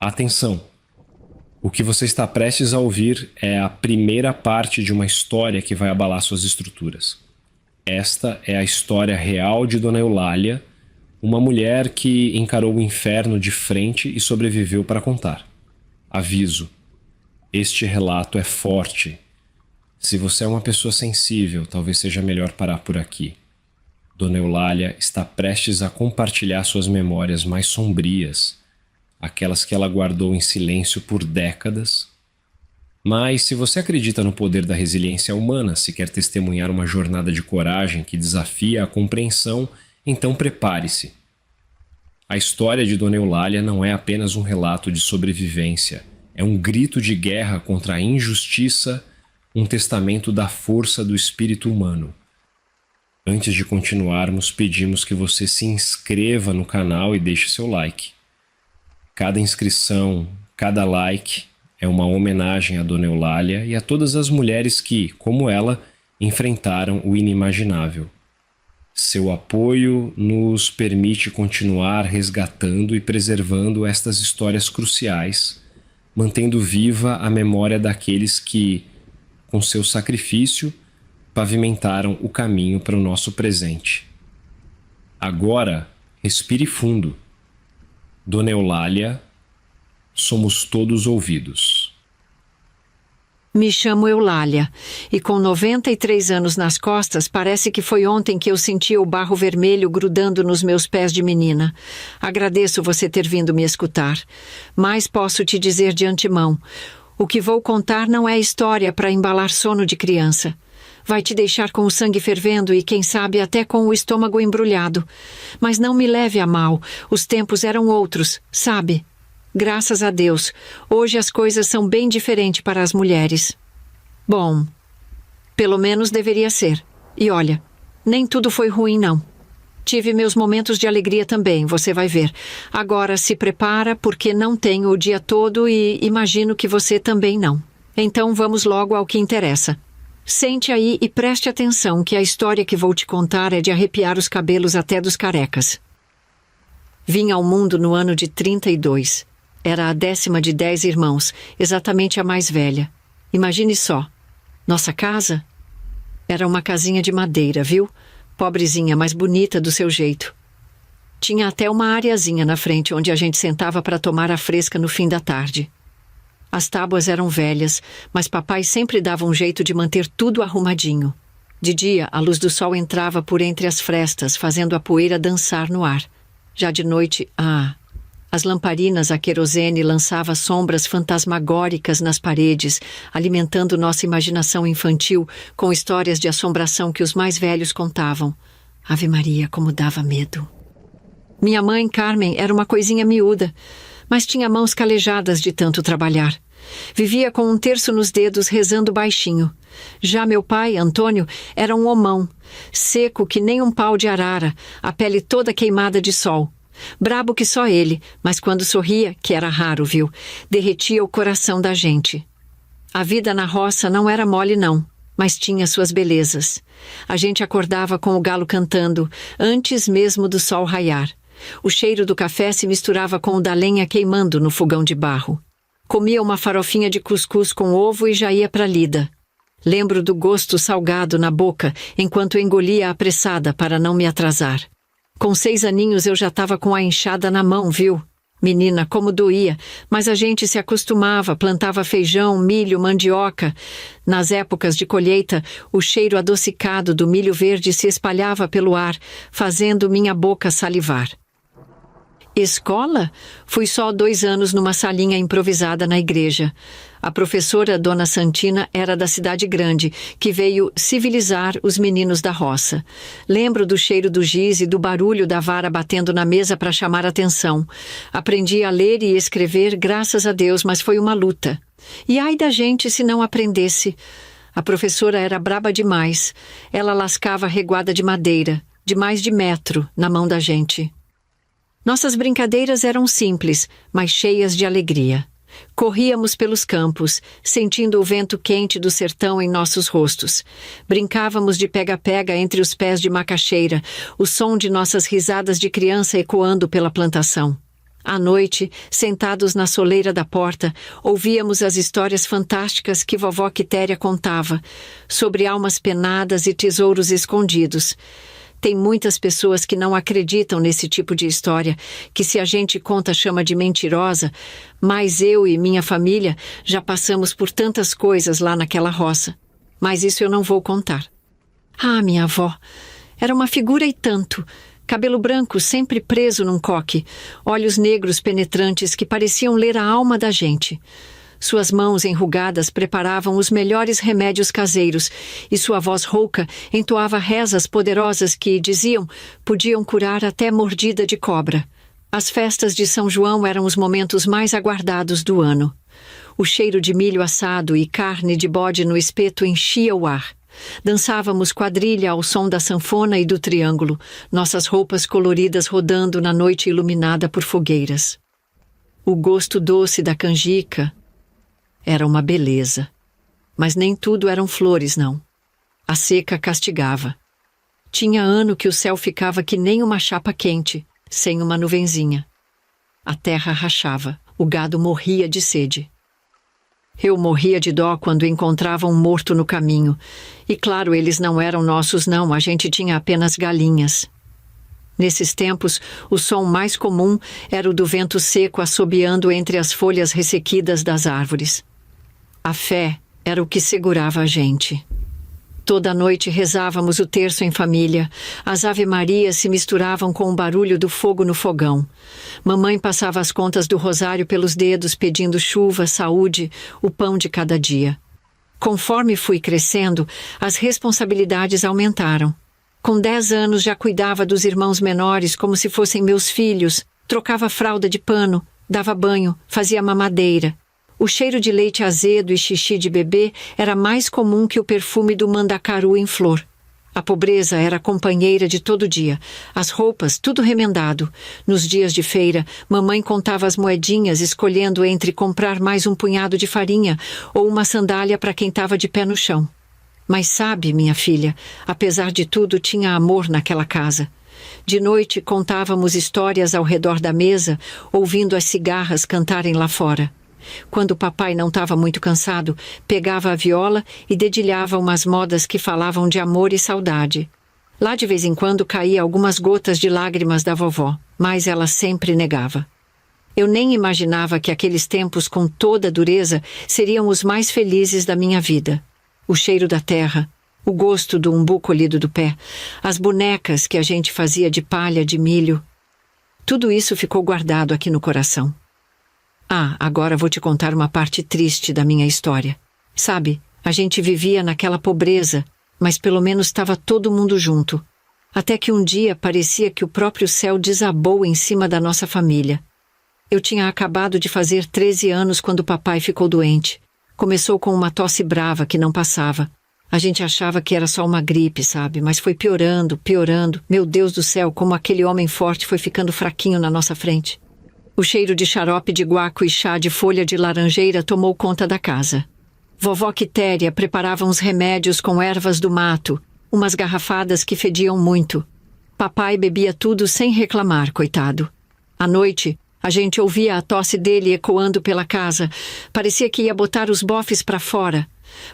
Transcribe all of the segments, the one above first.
Atenção! O que você está prestes a ouvir é a primeira parte de uma história que vai abalar suas estruturas. Esta é a história real de Dona Eulália, uma mulher que encarou o inferno de frente e sobreviveu para contar. Aviso: este relato é forte. Se você é uma pessoa sensível, talvez seja melhor parar por aqui. Dona Eulália está prestes a compartilhar suas memórias mais sombrias, aquelas que ela guardou em silêncio por décadas. Mas se você acredita no poder da resiliência humana, se quer testemunhar uma jornada de coragem que desafia a compreensão, então prepare-se. A história de Dona Eulália não é apenas um relato de sobrevivência, é um grito de guerra contra a injustiça, um testamento da força do espírito humano. Antes de continuarmos, pedimos que você se inscreva no canal e deixe seu like. Cada inscrição, cada like é uma homenagem a Dona Eulália e a todas as mulheres que, como ela, enfrentaram o inimaginável. Seu apoio nos permite continuar resgatando e preservando estas histórias cruciais, mantendo viva a memória daqueles que, com seu sacrifício, pavimentaram o caminho para o nosso presente. Agora, respire fundo. Dona Eulália, somos todos ouvidos. Me chamo Eulália, e com 93 anos nas costas, parece que foi ontem que eu senti o barro vermelho grudando nos meus pés de menina. Agradeço você ter vindo me escutar. Mas posso te dizer de antemão, o que vou contar não é história para embalar sono de criança. Vai te deixar com o sangue fervendo e, quem sabe, até com o estômago embrulhado. Mas não me leve a mal, os tempos eram outros, sabe? Graças a Deus, hoje as coisas são bem diferentes para as mulheres. Bom, pelo menos deveria ser. E olha, nem tudo foi ruim, não. Tive meus momentos de alegria também, você vai ver. Agora se prepara, porque não tenho o dia todo e imagino que você também não. Então vamos logo ao que interessa. Sente aí e preste atenção, que a história que vou te contar é de arrepiar os cabelos até dos carecas. Vim ao mundo no ano de 32. Era a 10ª de 10 irmãos, exatamente a mais velha. Imagine só. Nossa casa? Era uma casinha de madeira, viu? Pobrezinha, mas bonita do seu jeito. Tinha até uma areazinha na frente onde a gente sentava para tomar a fresca no fim da tarde. As tábuas eram velhas, mas papai sempre dava um jeito de manter tudo arrumadinho. De dia, a luz do sol entrava por entre as frestas, fazendo a poeira dançar no ar. Já de noite, as lamparinas a querosene lançavam sombras fantasmagóricas nas paredes, alimentando nossa imaginação infantil com histórias de assombração que os mais velhos contavam. Ave Maria, como dava medo. Minha mãe, Carmen, era uma coisinha miúda, mas tinha mãos calejadas de tanto trabalhar. Vivia com um terço nos dedos, rezando baixinho. Já meu pai, Antônio, era um homão, seco que nem um pau de arara, a pele toda queimada de sol. Brabo que só ele, mas quando sorria, que era raro, viu, derretia o coração da gente. A vida na roça não era mole, não, mas tinha suas belezas. A gente acordava com o galo cantando, antes mesmo do sol raiar. O cheiro do café se misturava com o da lenha queimando no fogão de barro. Comia uma farofinha de cuscuz com ovo e já ia para a lida. Lembro do gosto salgado na boca, enquanto engolia apressada para não me atrasar. Com 6 aninhos eu já estava com a enxada na mão, viu? Menina, como doía, mas a gente se acostumava, plantava feijão, milho, mandioca. Nas épocas de colheita, o cheiro adocicado do milho verde se espalhava pelo ar, fazendo minha boca salivar. Escola? Fui só 2 anos numa salinha improvisada na igreja. A professora Dona Santina era da cidade grande, que veio civilizar os meninos da roça. Lembro do cheiro do giz e do barulho da vara batendo na mesa para chamar atenção. Aprendi a ler e escrever, graças a Deus, mas foi uma luta. E ai da gente se não aprendesse. A professora era braba demais. Ela lascava reguada de madeira, de mais de metro, na mão da gente. Nossas brincadeiras eram simples, mas cheias de alegria. Corríamos pelos campos, sentindo o vento quente do sertão em nossos rostos. Brincávamos de pega-pega entre os pés de macaxeira, o som de nossas risadas de criança ecoando pela plantação. À noite, sentados na soleira da porta, ouvíamos as histórias fantásticas que vovó Quitéria contava, sobre almas penadas e tesouros escondidos. Tem muitas pessoas que não acreditam nesse tipo de história, que se a gente conta chama de mentirosa, mas eu e minha família já passamos por tantas coisas lá naquela roça. Mas isso eu não vou contar. Ah, minha avó, era uma figura e tanto. Cabelo branco sempre preso num coque, olhos negros penetrantes que pareciam ler a alma da gente. Suas mãos enrugadas preparavam os melhores remédios caseiros e sua voz rouca entoava rezas poderosas que, diziam, podiam curar até mordida de cobra. As festas de São João eram os momentos mais aguardados do ano. O cheiro de milho assado e carne de bode no espeto enchia o ar. Dançávamos quadrilha ao som da sanfona e do triângulo, nossas roupas coloridas rodando na noite iluminada por fogueiras. O gosto doce da canjica era uma beleza. Mas nem tudo eram flores, não. A seca castigava. Tinha ano que o céu ficava que nem uma chapa quente, sem uma nuvenzinha. A terra rachava, o gado morria de sede. Eu morria de dó quando encontrava um morto no caminho. E claro, eles não eram nossos não, a gente tinha apenas galinhas. Nesses tempos, o som mais comum era o do vento seco assobiando entre as folhas ressequidas das árvores. A fé era o que segurava a gente. Toda noite rezávamos o terço em família. As ave-marias se misturavam com o barulho do fogo no fogão. Mamãe passava as contas do rosário pelos dedos, pedindo chuva, saúde, o pão de cada dia. Conforme fui crescendo, as responsabilidades aumentaram. Com 10 anos já cuidava dos irmãos menores como se fossem meus filhos, trocava fralda de pano, dava banho, fazia mamadeira. O cheiro de leite azedo e xixi de bebê era mais comum que o perfume do mandacaru em flor. A pobreza era companheira de todo dia. As roupas, tudo remendado. Nos dias de feira, mamãe contava as moedinhas, escolhendo entre comprar mais um punhado de farinha ou uma sandália para quem estava de pé no chão. Mas sabe, minha filha, apesar de tudo, tinha amor naquela casa. De noite, contávamos histórias ao redor da mesa, ouvindo as cigarras cantarem lá fora. Quando o papai não estava muito cansado, pegava a viola e dedilhava umas modas que falavam de amor e saudade. Lá de vez em quando caía algumas gotas de lágrimas da vovó, mas ela sempre negava. Eu nem imaginava que aqueles tempos com toda a dureza seriam os mais felizes da minha vida. O cheiro da terra, o gosto do umbu colhido do pé, as bonecas que a gente fazia de palha de milho. Tudo isso ficou guardado aqui no coração. Ah, agora vou te contar uma parte triste da minha história. Sabe, a gente vivia naquela pobreza, mas pelo menos estava todo mundo junto. Até que um dia parecia que o próprio céu desabou em cima da nossa família. Eu tinha acabado de fazer 13 anos quando o papai ficou doente. Começou com uma tosse brava que não passava. A gente achava que era só uma gripe, sabe? Mas foi piorando, piorando. Meu Deus do céu, como aquele homem forte foi ficando fraquinho na nossa frente. O cheiro de xarope de guaco e chá de folha de laranjeira tomou conta da casa. Vovó Quitéria preparava uns remédios com ervas do mato, umas garrafadas que fediam muito. Papai bebia tudo sem reclamar, coitado. À noite, a gente ouvia a tosse dele ecoando pela casa. Parecia que ia botar os bofes para fora.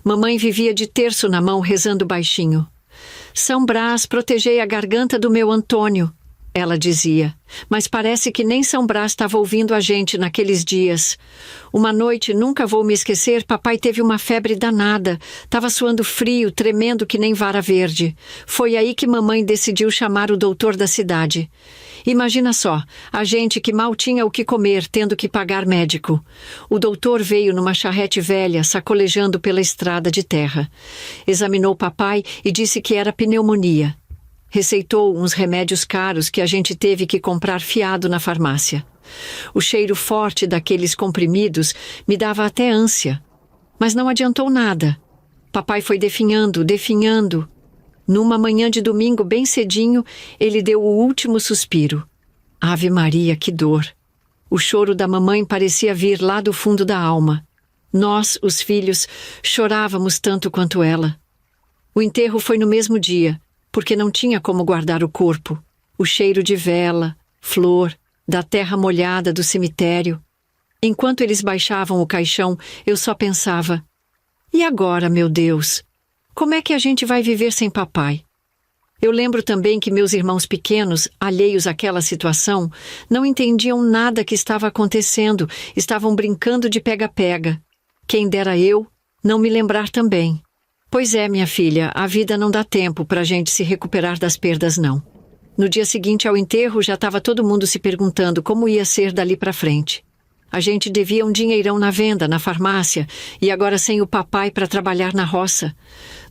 Mamãe vivia de terço na mão, rezando baixinho. São Brás, protegei a garganta do meu Antônio, ela dizia, mas parece que nem São Brás estava ouvindo a gente naqueles dias. Uma noite, nunca vou me esquecer, papai teve uma febre danada. Estava suando frio, tremendo que nem vara verde. Foi aí que mamãe decidiu chamar o doutor da cidade. Imagina só, a gente que mal tinha o que comer, tendo que pagar médico. O doutor veio numa charrete velha, sacolejando pela estrada de terra. Examinou papai e disse que era pneumonia. Receitou uns remédios caros que a gente teve que comprar fiado na farmácia. O cheiro forte daqueles comprimidos me dava até ânsia. Mas não adiantou nada. Papai foi definhando, definhando. Numa manhã de domingo, bem cedinho, ele deu o último suspiro. Ave Maria, que dor! O choro da mamãe parecia vir lá do fundo da alma. Nós, os filhos, chorávamos tanto quanto ela. O enterro foi no mesmo dia, porque não tinha como guardar o corpo. O cheiro de vela, flor, da terra molhada do cemitério. Enquanto eles baixavam o caixão, eu só pensava: e agora, meu Deus? Como é que a gente vai viver sem papai? Eu lembro também que meus irmãos pequenos, alheios àquela situação, não entendiam nada que estava acontecendo, estavam brincando de pega-pega. Quem dera eu não me lembrar também. Pois é, minha filha, a vida não dá tempo para a gente se recuperar das perdas, não. No dia seguinte ao enterro, já estava todo mundo se perguntando como ia ser dali para frente. A gente devia um dinheirão na venda, na farmácia, e agora sem o papai para trabalhar na roça.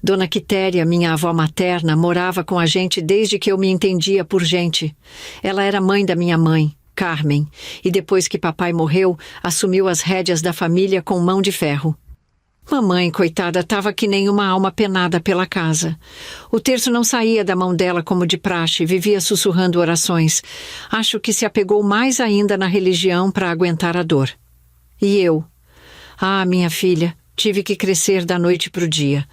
Dona Quitéria, minha avó materna, morava com a gente desde que eu me entendia por gente. Ela era mãe da minha mãe, Carmen, e depois que papai morreu, assumiu as rédeas da família com mão de ferro. Mamãe, coitada, estava que nem uma alma penada pela casa. O terço não saía da mão dela como de praxe, vivia sussurrando orações. Acho que se apegou mais ainda na religião para aguentar a dor. E eu? Ah, minha filha, tive que crescer da noite para o dia.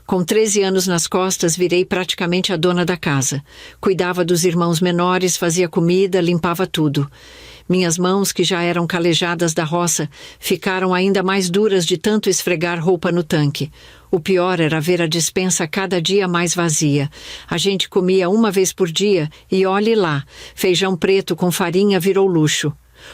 Com 13 anos nas costas, virei praticamente a dona da casa. Cuidava dos irmãos menores, fazia comida, limpava tudo. Minhas mãos, que já eram calejadas da roça, ficaram ainda mais duras de tanto esfregar roupa no tanque. O pior era ver a despensa cada dia mais vazia. A gente comia uma vez por dia e olhe lá, feijão preto com farinha virou luxo.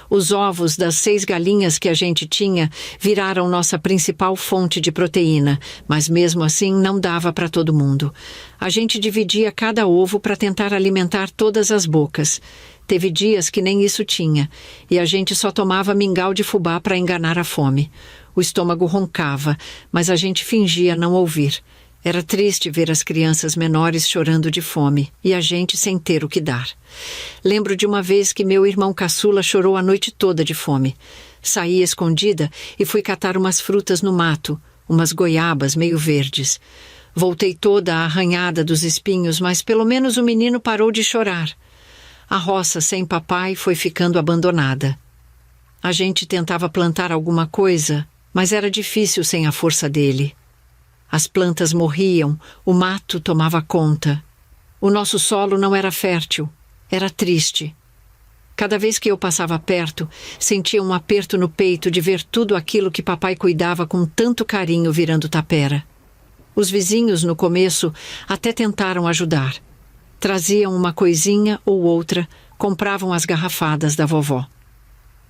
Os ovos das 6 galinhas que a gente tinha viraram nossa principal fonte de proteína, mas mesmo assim não dava para todo mundo. A gente dividia cada ovo para tentar alimentar todas as bocas. Teve dias que nem isso tinha, e a gente só tomava mingau de fubá para enganar a fome. O estômago roncava, mas a gente fingia não ouvir. Era triste ver as crianças menores chorando de fome e a gente sem ter o que dar. Lembro de uma vez que meu irmão caçula chorou a noite toda de fome. Saí escondida e fui catar umas frutas no mato, umas goiabas meio verdes. Voltei toda arranhada dos espinhos, mas pelo menos o menino parou de chorar. A roça sem papai foi ficando abandonada. A gente tentava plantar alguma coisa, mas era difícil sem a força dele. As plantas morriam, o mato tomava conta. O nosso solo não era fértil, era triste. Cada vez que eu passava perto, sentia um aperto no peito de ver tudo aquilo que papai cuidava com tanto carinho virando tapera. Os vizinhos, no começo, até tentaram ajudar. Traziam uma coisinha ou outra, compravam as garrafadas da vovó.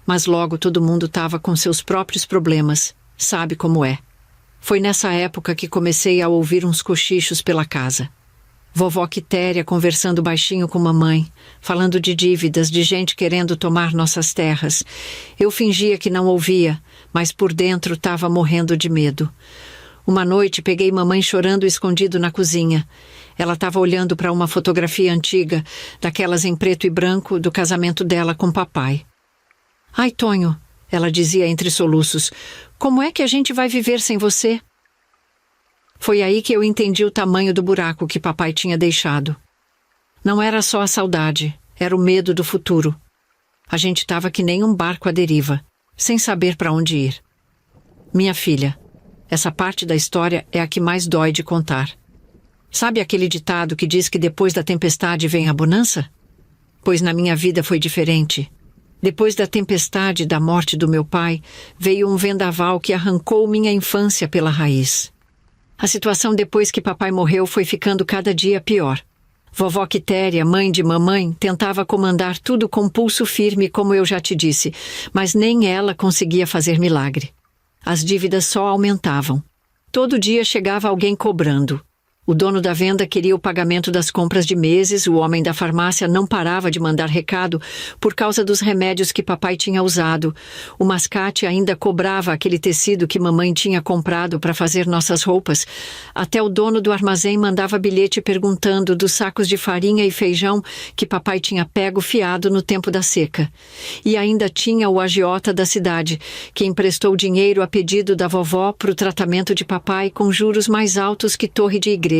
Mas logo todo mundo estava com seus próprios problemas, sabe como é. Foi nessa época que comecei a ouvir uns cochichos pela casa. Vovó Quitéria conversando baixinho com mamãe, falando de dívidas, de gente querendo tomar nossas terras. Eu fingia que não ouvia, mas por dentro estava morrendo de medo. Uma noite peguei mamãe chorando escondido na cozinha. Ela estava olhando para uma fotografia antiga, daquelas em preto e branco, do casamento dela com papai. "Ai, Tonho", ela dizia entre soluços, "como é que a gente vai viver sem você?" Foi aí que eu entendi o tamanho do buraco que papai tinha deixado. Não era só a saudade, era o medo do futuro. A gente estava que nem um barco à deriva, sem saber para onde ir. Minha filha, essa parte da história é a que mais dói de contar. Sabe aquele ditado que diz que depois da tempestade vem a bonança? Pois na minha vida foi diferente. Depois da tempestade e da morte do meu pai, veio um vendaval que arrancou minha infância pela raiz. A situação depois que papai morreu foi ficando cada dia pior. Vovó Quitéria, mãe de mamãe, tentava comandar tudo com pulso firme, como eu já te disse, mas nem ela conseguia fazer milagre. As dívidas só aumentavam. Todo dia chegava alguém cobrando. O dono da venda queria o pagamento das compras de meses, o homem da farmácia não parava de mandar recado por causa dos remédios que papai tinha usado. O mascate ainda cobrava aquele tecido que mamãe tinha comprado para fazer nossas roupas. Até o dono do armazém mandava bilhete perguntando dos sacos de farinha e feijão que papai tinha pego fiado no tempo da seca. E ainda tinha o agiota da cidade, que emprestou dinheiro a pedido da vovó para o tratamento de papai com juros mais altos que torre de igreja.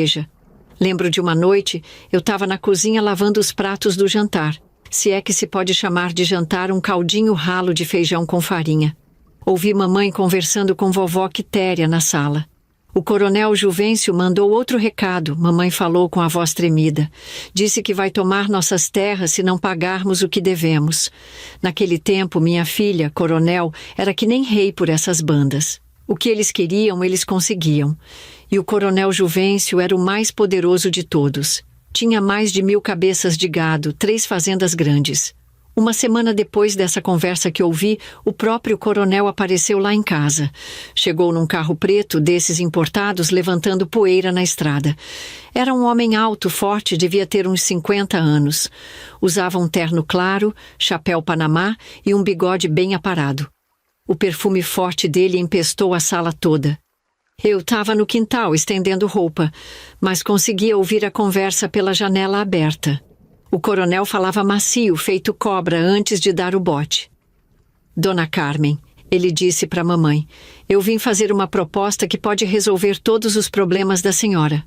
Lembro de uma noite, eu estava na cozinha lavando os pratos do jantar, se é que se pode chamar de jantar um caldinho ralo de feijão com farinha. Ouvi mamãe conversando com vovó Quitéria na sala. O coronel Juvencio mandou outro recado, mamãe falou com a voz tremida. Disse que vai tomar nossas terras se não pagarmos o que devemos. Naquele tempo, minha filha, coronel, era que nem rei por essas bandas. O que eles queriam, eles conseguiam. E o coronel Juvencio era o mais poderoso de todos. Tinha mais de 1000 cabeças de gado, 3 fazendas grandes. Uma semana depois dessa conversa que ouvi, o próprio coronel apareceu lá em casa. Chegou num carro preto, desses importados, levantando poeira na estrada. Era um homem alto, forte, devia ter uns 50 anos. Usava um terno claro, chapéu panamá e um bigode bem aparado. O perfume forte dele empestou a sala toda. Eu estava no quintal, estendendo roupa, mas conseguia ouvir a conversa pela janela aberta. O coronel falava macio, feito cobra, antes de dar o bote. Dona Carmen, ele disse para a mamãe, eu vim fazer uma proposta que pode resolver todos os problemas da senhora.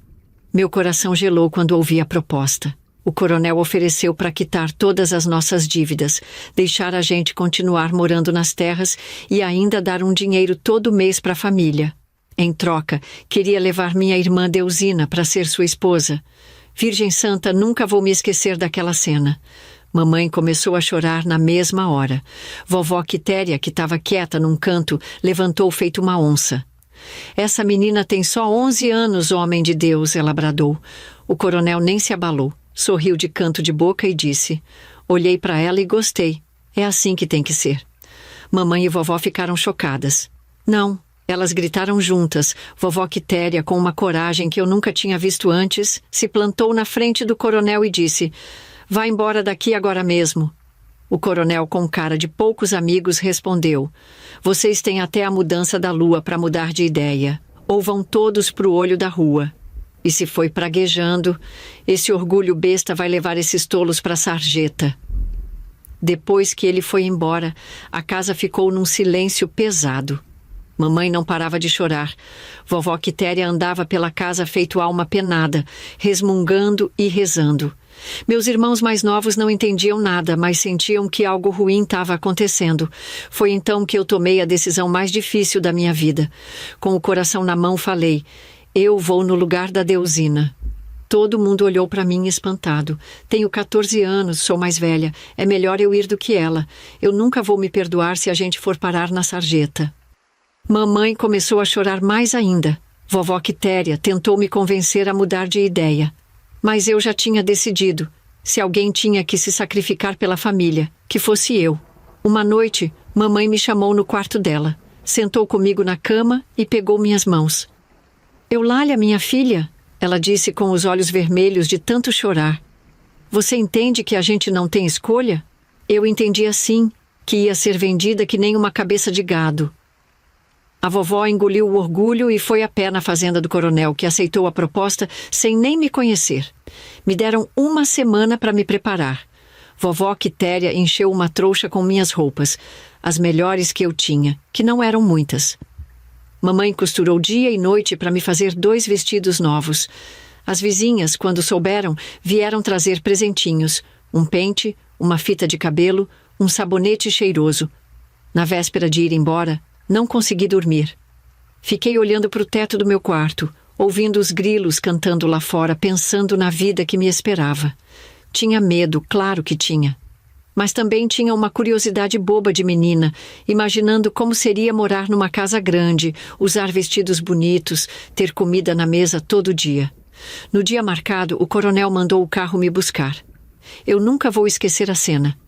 Meu coração gelou quando ouvi a proposta. O coronel ofereceu para quitar todas as nossas dívidas, deixar a gente continuar morando nas terras e ainda dar um dinheiro todo mês para a família. Em troca, queria levar minha irmã Deusina para ser sua esposa. Virgem Santa, nunca vou me esquecer daquela cena. Mamãe começou a chorar na mesma hora. Vovó Quitéria, que estava quieta num canto, levantou feito uma onça. Essa menina tem só 11 anos, homem de Deus, ela bradou. O coronel nem se abalou. Sorriu de canto de boca e disse, olhei para ela e gostei. É assim que tem que ser. Mamãe e vovó ficaram chocadas. Não. Elas gritaram juntas. Vovó Quitéria, com uma coragem que eu nunca tinha visto antes, se plantou na frente do coronel e disse, vá embora daqui agora mesmo. O coronel, com cara de poucos amigos, respondeu, vocês têm até a mudança da lua para mudar de ideia, ou vão todos pro olho da rua. E se foi praguejando, esse orgulho besta vai levar esses tolos para a sarjeta. Depois que ele foi embora, a casa ficou num silêncio pesado. Mamãe não parava de chorar. Vovó Quitéria andava pela casa feito alma penada, resmungando e rezando. Meus irmãos mais novos não entendiam nada, mas sentiam que algo ruim estava acontecendo. Foi então que eu tomei a decisão mais difícil da minha vida. Com o coração na mão falei, eu vou no lugar da Deusina. Todo mundo olhou para mim espantado. Tenho 14 anos, sou mais velha. É melhor eu ir do que ela. Eu nunca vou me perdoar se a gente for parar na sarjeta. Mamãe começou a chorar mais ainda. Vovó Quitéria tentou me convencer a mudar de ideia. Mas eu já tinha decidido. Se alguém tinha que se sacrificar pela família, que fosse eu. Uma noite, mamãe me chamou no quarto dela. Sentou comigo na cama e pegou minhas mãos. Eulália, minha filha, ela disse com os olhos vermelhos de tanto chorar. Você entende que a gente não tem escolha? Eu entendi assim, que ia ser vendida que nem uma cabeça de gado. A vovó engoliu o orgulho e foi a pé na fazenda do coronel, que aceitou a proposta sem nem me conhecer. Me deram uma semana para me preparar. Vovó Quitéria encheu uma trouxa com minhas roupas, as melhores que eu tinha, que não eram muitas. Mamãe costurou dia e noite para me fazer 2 vestidos novos. As vizinhas, quando souberam, vieram trazer presentinhos, um pente, uma fita de cabelo, um sabonete cheiroso. Na véspera de ir embora, não consegui dormir. Fiquei olhando para o teto do meu quarto, ouvindo os grilos cantando lá fora, pensando na vida que me esperava. Tinha medo, claro que tinha. Mas também tinha uma curiosidade boba de menina, imaginando como seria morar numa casa grande, usar vestidos bonitos, ter comida na mesa todo dia. No dia marcado, o coronel mandou o carro me buscar. Eu nunca vou esquecer a cena.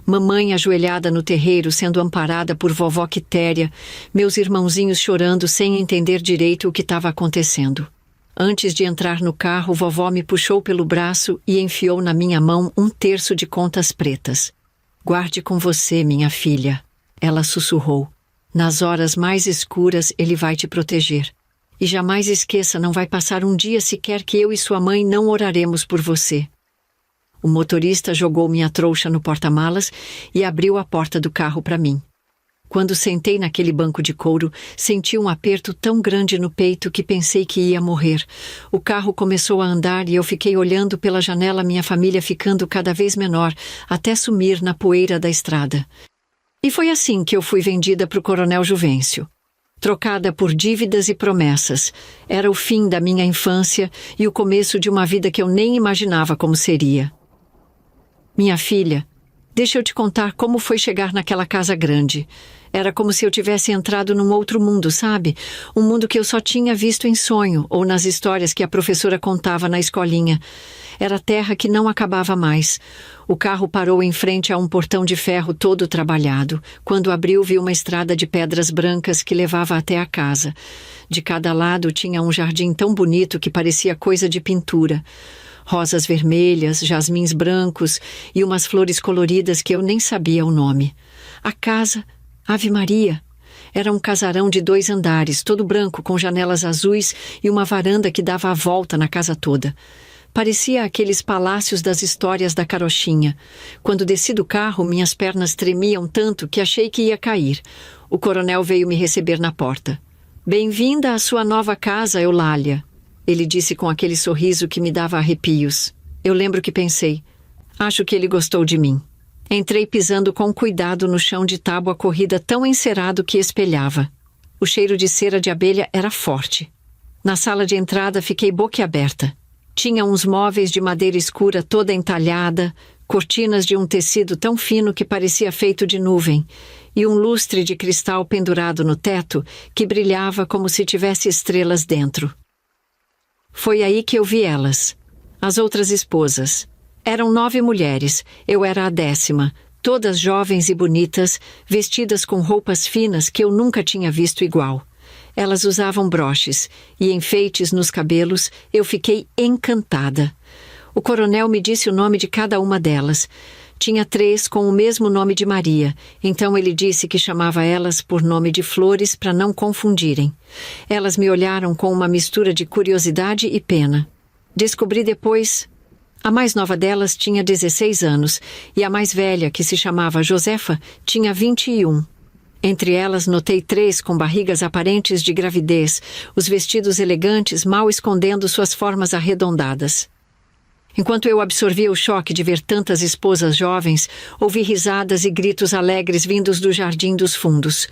Mamãe ajoelhada no terreiro, sendo amparada por vovó Quitéria, meus irmãozinhos chorando sem entender direito o que estava acontecendo. Antes de entrar no carro, vovó me puxou pelo braço e enfiou na minha mão 1/3 de contas pretas. Guarde com você, minha filha, ela sussurrou. Nas horas mais escuras, ele vai te proteger. E jamais esqueça, não vai passar um dia sequer que eu e sua mãe não oraremos por você. O motorista jogou minha trouxa no porta-malas e abriu a porta do carro para mim. Quando sentei naquele banco de couro, senti um aperto tão grande no peito que pensei que ia morrer. O carro começou a andar e eu fiquei olhando pela janela minha família ficando cada vez menor, até sumir na poeira da estrada. E foi assim que eu fui vendida para o coronel Juvencio. trocada por dívidas e promessas. Era o fim da minha infância e o começo de uma vida que eu nem imaginava como seria. Minha filha, deixa eu te contar como foi chegar naquela casa grande. Era como se eu tivesse entrado num outro mundo, sabe? Um mundo que eu só tinha visto em sonho ou nas histórias que a professora contava na escolinha. Era terra que não acabava mais. O carro parou em frente a um portão de ferro todo trabalhado. Quando abriu, vi uma estrada de pedras brancas que levava até a casa. De cada lado tinha um jardim tão bonito que parecia coisa de pintura. Rosas vermelhas, jasmins brancos e umas flores coloridas que eu nem sabia o nome. A casa, Ave Maria, era um casarão de 2 andares, todo branco, com janelas azuis e uma varanda que dava a volta na casa toda. Parecia aqueles palácios das histórias da carochinha. Quando desci do carro, minhas pernas tremiam tanto que achei que ia cair. O coronel veio me receber na porta. "Bem-vinda à sua nova casa, Eulália", ele disse com aquele sorriso que me dava arrepios. Eu lembro que pensei, acho que ele gostou de mim. Entrei pisando com cuidado no chão de tábua corrida tão encerado que espelhava. O cheiro de cera de abelha era forte. Na sala de entrada fiquei boquiaberta. Tinha uns móveis de madeira escura toda entalhada, cortinas de um tecido tão fino que parecia feito de nuvem, e um lustre de cristal pendurado no teto que brilhava como se tivesse estrelas dentro. Foi aí que eu vi elas, as outras esposas. Eram 9 mulheres, eu era a 10ª, todas jovens e bonitas, vestidas com roupas finas que eu nunca tinha visto igual. Elas usavam broches e enfeites nos cabelos. Eu fiquei encantada. O coronel me disse o nome de cada uma delas. Tinha 3 com o mesmo nome de Maria, então ele disse que chamava elas por nome de flores para não confundirem. Elas me olharam com uma mistura de curiosidade e pena. Descobri depois... A mais nova delas tinha 16 anos e a mais velha, que se chamava Josefa, tinha 21. Entre elas notei 3 com barrigas aparentes de gravidez, os vestidos elegantes mal escondendo suas formas arredondadas. Enquanto eu absorvia o choque de ver tantas esposas jovens, ouvi risadas e gritos alegres vindos do jardim dos fundos.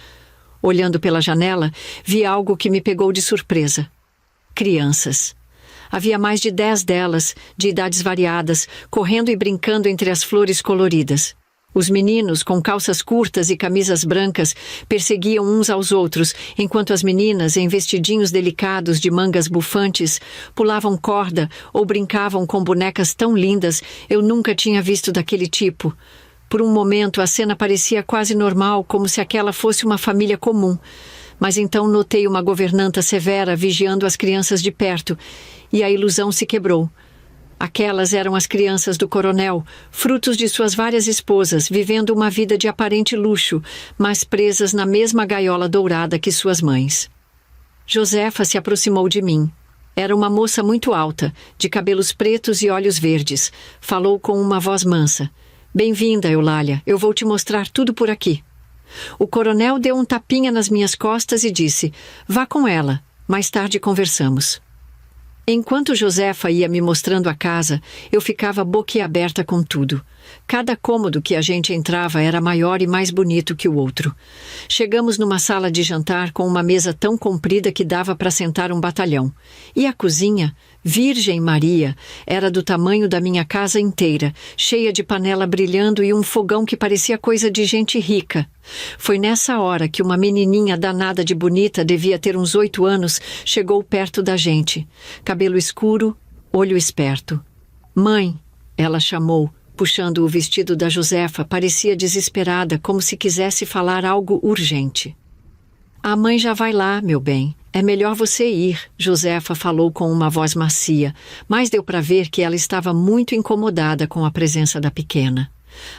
Olhando pela janela, vi algo que me pegou de surpresa. Crianças. Havia mais de 10 delas, de idades variadas, correndo e brincando entre as flores coloridas. Os meninos, com calças curtas e camisas brancas, perseguiam uns aos outros, enquanto as meninas, em vestidinhos delicados de mangas bufantes, pulavam corda ou brincavam com bonecas tão lindas eu nunca tinha visto daquele tipo. Por um momento a cena parecia quase normal, como se aquela fosse uma família comum. Mas então notei uma governanta severa vigiando as crianças de perto, e a ilusão se quebrou. Aquelas eram as crianças do coronel, frutos de suas várias esposas, vivendo uma vida de aparente luxo, mas presas na mesma gaiola dourada que suas mães. Josefa se aproximou de mim. Era uma moça muito alta, de cabelos pretos e olhos verdes. Falou com uma voz mansa. "Bem-vinda, Eulália. Eu vou te mostrar tudo por aqui." O coronel deu um tapinha nas minhas costas e disse, "Vá com ela. Mais tarde conversamos." Enquanto Josefa ia me mostrando a casa, eu ficava boquiaberta com tudo. Cada cômodo que a gente entrava era maior e mais bonito que o outro. Chegamos numa sala de jantar com uma mesa tão comprida que dava para sentar um batalhão. E a cozinha, Virgem Maria, era do tamanho da minha casa inteira, cheia de panela brilhando e um fogão que parecia coisa de gente rica. Foi nessa hora que uma menininha danada de bonita, devia ter uns 8 anos, chegou perto da gente. Cabelo escuro, olho esperto. "Mãe", ela chamou, puxando o vestido da Josefa, parecia desesperada, como se quisesse falar algo urgente. "A mãe já vai lá, meu bem. É melhor você ir", Josefa falou com uma voz macia, mas deu para ver que ela estava muito incomodada com a presença da pequena.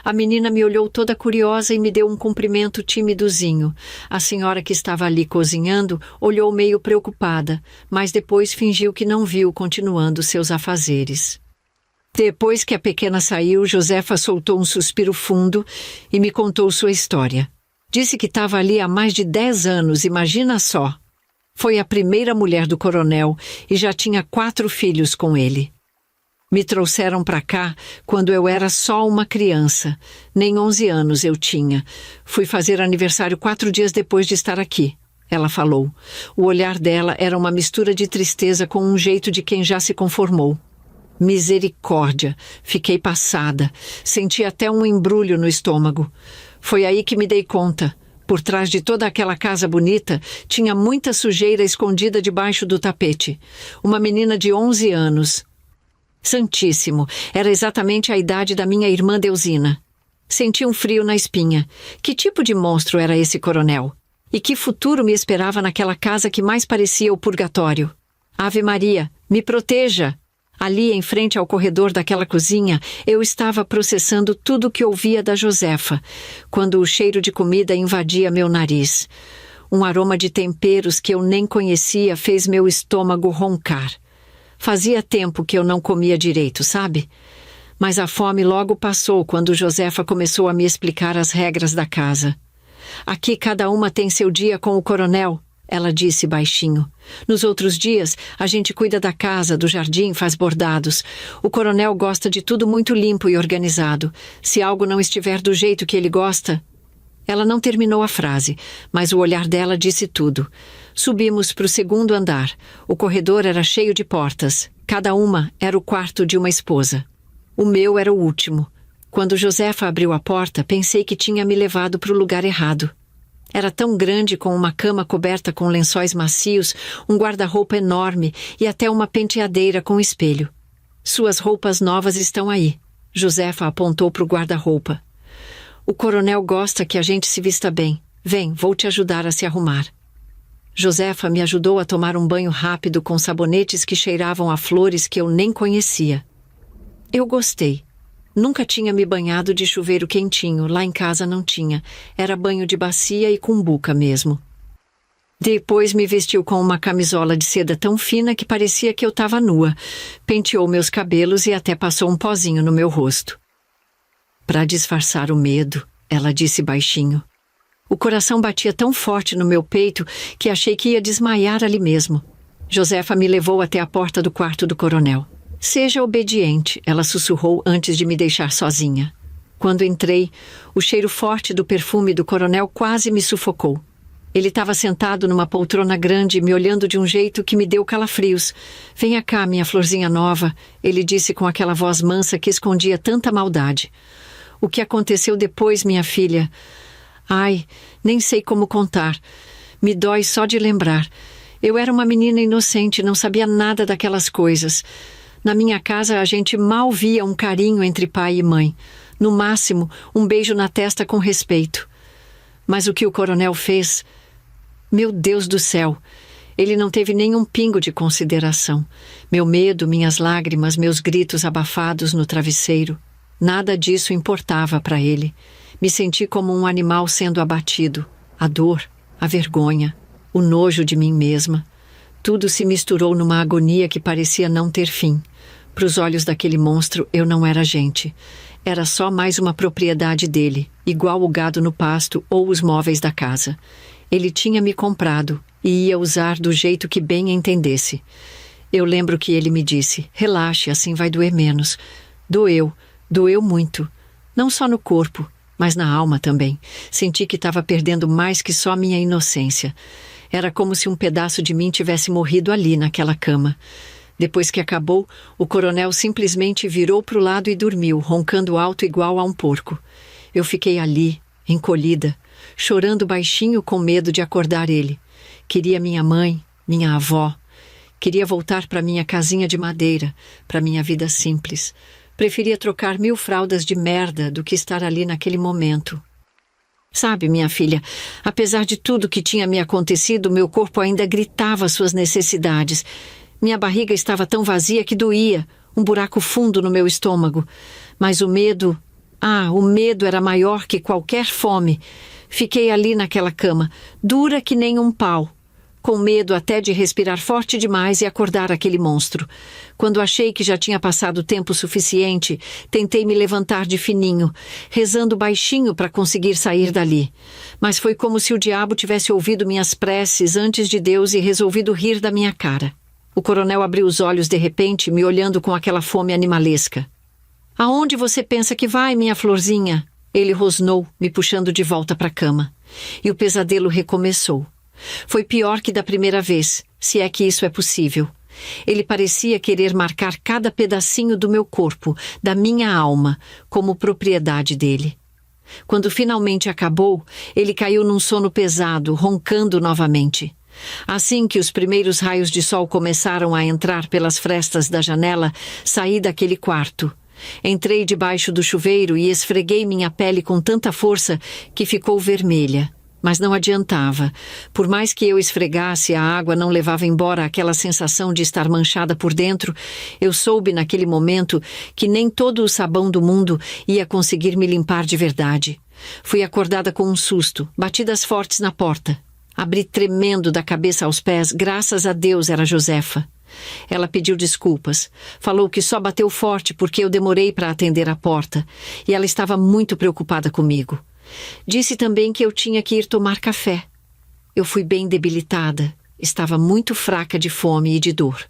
A menina me olhou toda curiosa e me deu um cumprimento timidozinho. A senhora que estava ali cozinhando olhou meio preocupada, mas depois fingiu que não viu, continuando seus afazeres. Depois que a pequena saiu, Josefa soltou um suspiro fundo e me contou sua história. Disse que estava ali há mais de 10 anos, imagina só. Foi a primeira mulher do coronel e já tinha 4 filhos com ele. Me trouxeram para cá quando eu era só uma criança. Nem 11 anos eu tinha. Fui fazer aniversário 4 dias depois de estar aqui. ela falou. O olhar dela era uma mistura de tristeza com um jeito de quem já se conformou. Misericórdia! Fiquei passada. Senti até um embrulho no estômago. Foi aí que me dei conta. Por trás de toda aquela casa bonita, tinha muita sujeira escondida debaixo do tapete. Uma menina de 11 anos. Santíssimo! Era exatamente a idade da minha irmã Deusina. Senti um frio na espinha. Que tipo de monstro era esse coronel? E que futuro me esperava naquela casa que mais parecia o purgatório? Ave Maria, me proteja! Ali, em frente ao corredor daquela cozinha, eu estava processando tudo o que ouvia da Josefa, quando o cheiro de comida invadia meu nariz. Um aroma de temperos que eu nem conhecia fez meu estômago roncar. Fazia tempo que eu não comia direito, sabe? Mas a fome logo passou quando Josefa começou a me explicar as regras da casa. Aqui cada uma tem seu dia com o coronel, ela disse baixinho. Nos outros dias, a gente cuida da casa, do jardim, faz bordados. O coronel gosta de tudo muito limpo e organizado. Se algo não estiver do jeito que ele gosta... Ela não terminou a frase, mas o olhar dela disse tudo. Subimos para o segundo andar. O corredor era cheio de portas. Cada uma era o quarto de uma esposa. O meu era o último. Quando Josefa abriu a porta, pensei que tinha me levado para o lugar errado. Era tão grande, com uma cama coberta com lençóis macios, um guarda-roupa enorme e até uma penteadeira com espelho. Suas roupas novas estão aí. Josefa apontou para o guarda-roupa. O coronel gosta que a gente se vista bem. Vem, vou te ajudar a se arrumar. Josefa me ajudou a tomar um banho rápido com sabonetes que cheiravam a flores que eu nem conhecia. Eu gostei. Nunca tinha me banhado de chuveiro quentinho, lá em casa não tinha. Era banho de bacia e cumbuca mesmo. Depois me vestiu com uma camisola de seda tão fina que parecia que eu estava nua. Penteou meus cabelos e até passou um pozinho no meu rosto. Para disfarçar o medo, ela disse baixinho. O coração batia tão forte no meu peito que achei que ia desmaiar ali mesmo. Josefa me levou até a porta do quarto do coronel. Seja obediente, ela sussurrou antes de me deixar sozinha. Quando entrei, o cheiro forte do perfume do coronel quase me sufocou. Ele estava sentado numa poltrona grande, me olhando de um jeito que me deu calafrios. Venha cá, minha florzinha nova, ele disse com aquela voz mansa que escondia tanta maldade. O que aconteceu depois, minha filha? Ai, nem sei como contar. Me dói só de lembrar. Eu era uma menina inocente, não sabia nada daquelas coisas. Na minha casa, a gente mal via um carinho entre pai e mãe. No máximo, um beijo na testa com respeito. Mas o que o coronel fez... Meu Deus do céu! Ele não teve nenhum pingo de consideração. Meu medo, minhas lágrimas, meus gritos abafados no travesseiro. Nada disso importava para ele. Me senti como um animal sendo abatido. A dor, a vergonha, o nojo de mim mesma. Tudo se misturou numa agonia que parecia não ter fim. Para os olhos daquele monstro, eu não era gente. Era só mais uma propriedade dele, igual o gado no pasto ou os móveis da casa. Ele tinha me comprado e ia usar do jeito que bem entendesse. Eu lembro que ele me disse, relaxe, assim vai doer menos. Doeu muito. Não só no corpo, mas na alma também. Senti que estava perdendo mais que só minha inocência. Era como se um pedaço de mim tivesse morrido ali naquela cama. Depois que acabou, o coronel simplesmente virou para o lado e dormiu, roncando alto igual a um porco. Eu fiquei ali, encolhida, chorando baixinho com medo de acordar ele. Queria minha mãe, minha avó. Queria voltar para minha casinha de madeira, para minha vida simples. Preferia trocar 1000 fraldas de merda do que estar ali naquele momento. Sabe, minha filha, apesar de tudo que tinha me acontecido, meu corpo ainda gritava suas necessidades. Minha barriga estava tão vazia que doía, um buraco fundo no meu estômago. Mas o medo era maior que qualquer fome. Fiquei ali naquela cama, dura que nem um pau, com medo até de respirar forte demais e acordar aquele monstro. Quando achei que já tinha passado tempo suficiente, tentei me levantar de fininho, rezando baixinho para conseguir sair dali. Mas foi como se o diabo tivesse ouvido minhas preces antes de Deus e resolvido rir da minha cara. O coronel abriu os olhos de repente, me olhando com aquela fome animalesca. Aonde você pensa que vai, minha florzinha? Ele rosnou, me puxando de volta para a cama. E o pesadelo recomeçou. Foi pior que da primeira vez, se é que isso é possível. Ele parecia querer marcar cada pedacinho do meu corpo, da minha alma, como propriedade dele. Quando finalmente acabou, ele caiu num sono pesado, roncando novamente. Assim que os primeiros raios de sol começaram a entrar pelas frestas da janela, saí daquele quarto. Entrei debaixo do chuveiro e esfreguei minha pele com tanta força que ficou vermelha. Mas não adiantava. Por mais que eu esfregasse, a água não levava embora aquela sensação de estar manchada por dentro. Eu soube naquele momento que nem todo o sabão do mundo ia conseguir me limpar de verdade. Fui acordada com um susto, batidas fortes na porta. Abri tremendo da cabeça aos pés, graças a Deus era Josefa. Ela pediu desculpas. Falou que só bateu forte porque eu demorei para atender a porta. E ela estava muito preocupada comigo. Disse também que eu tinha que ir tomar café. Eu fui bem debilitada. Estava muito fraca de fome e de dor.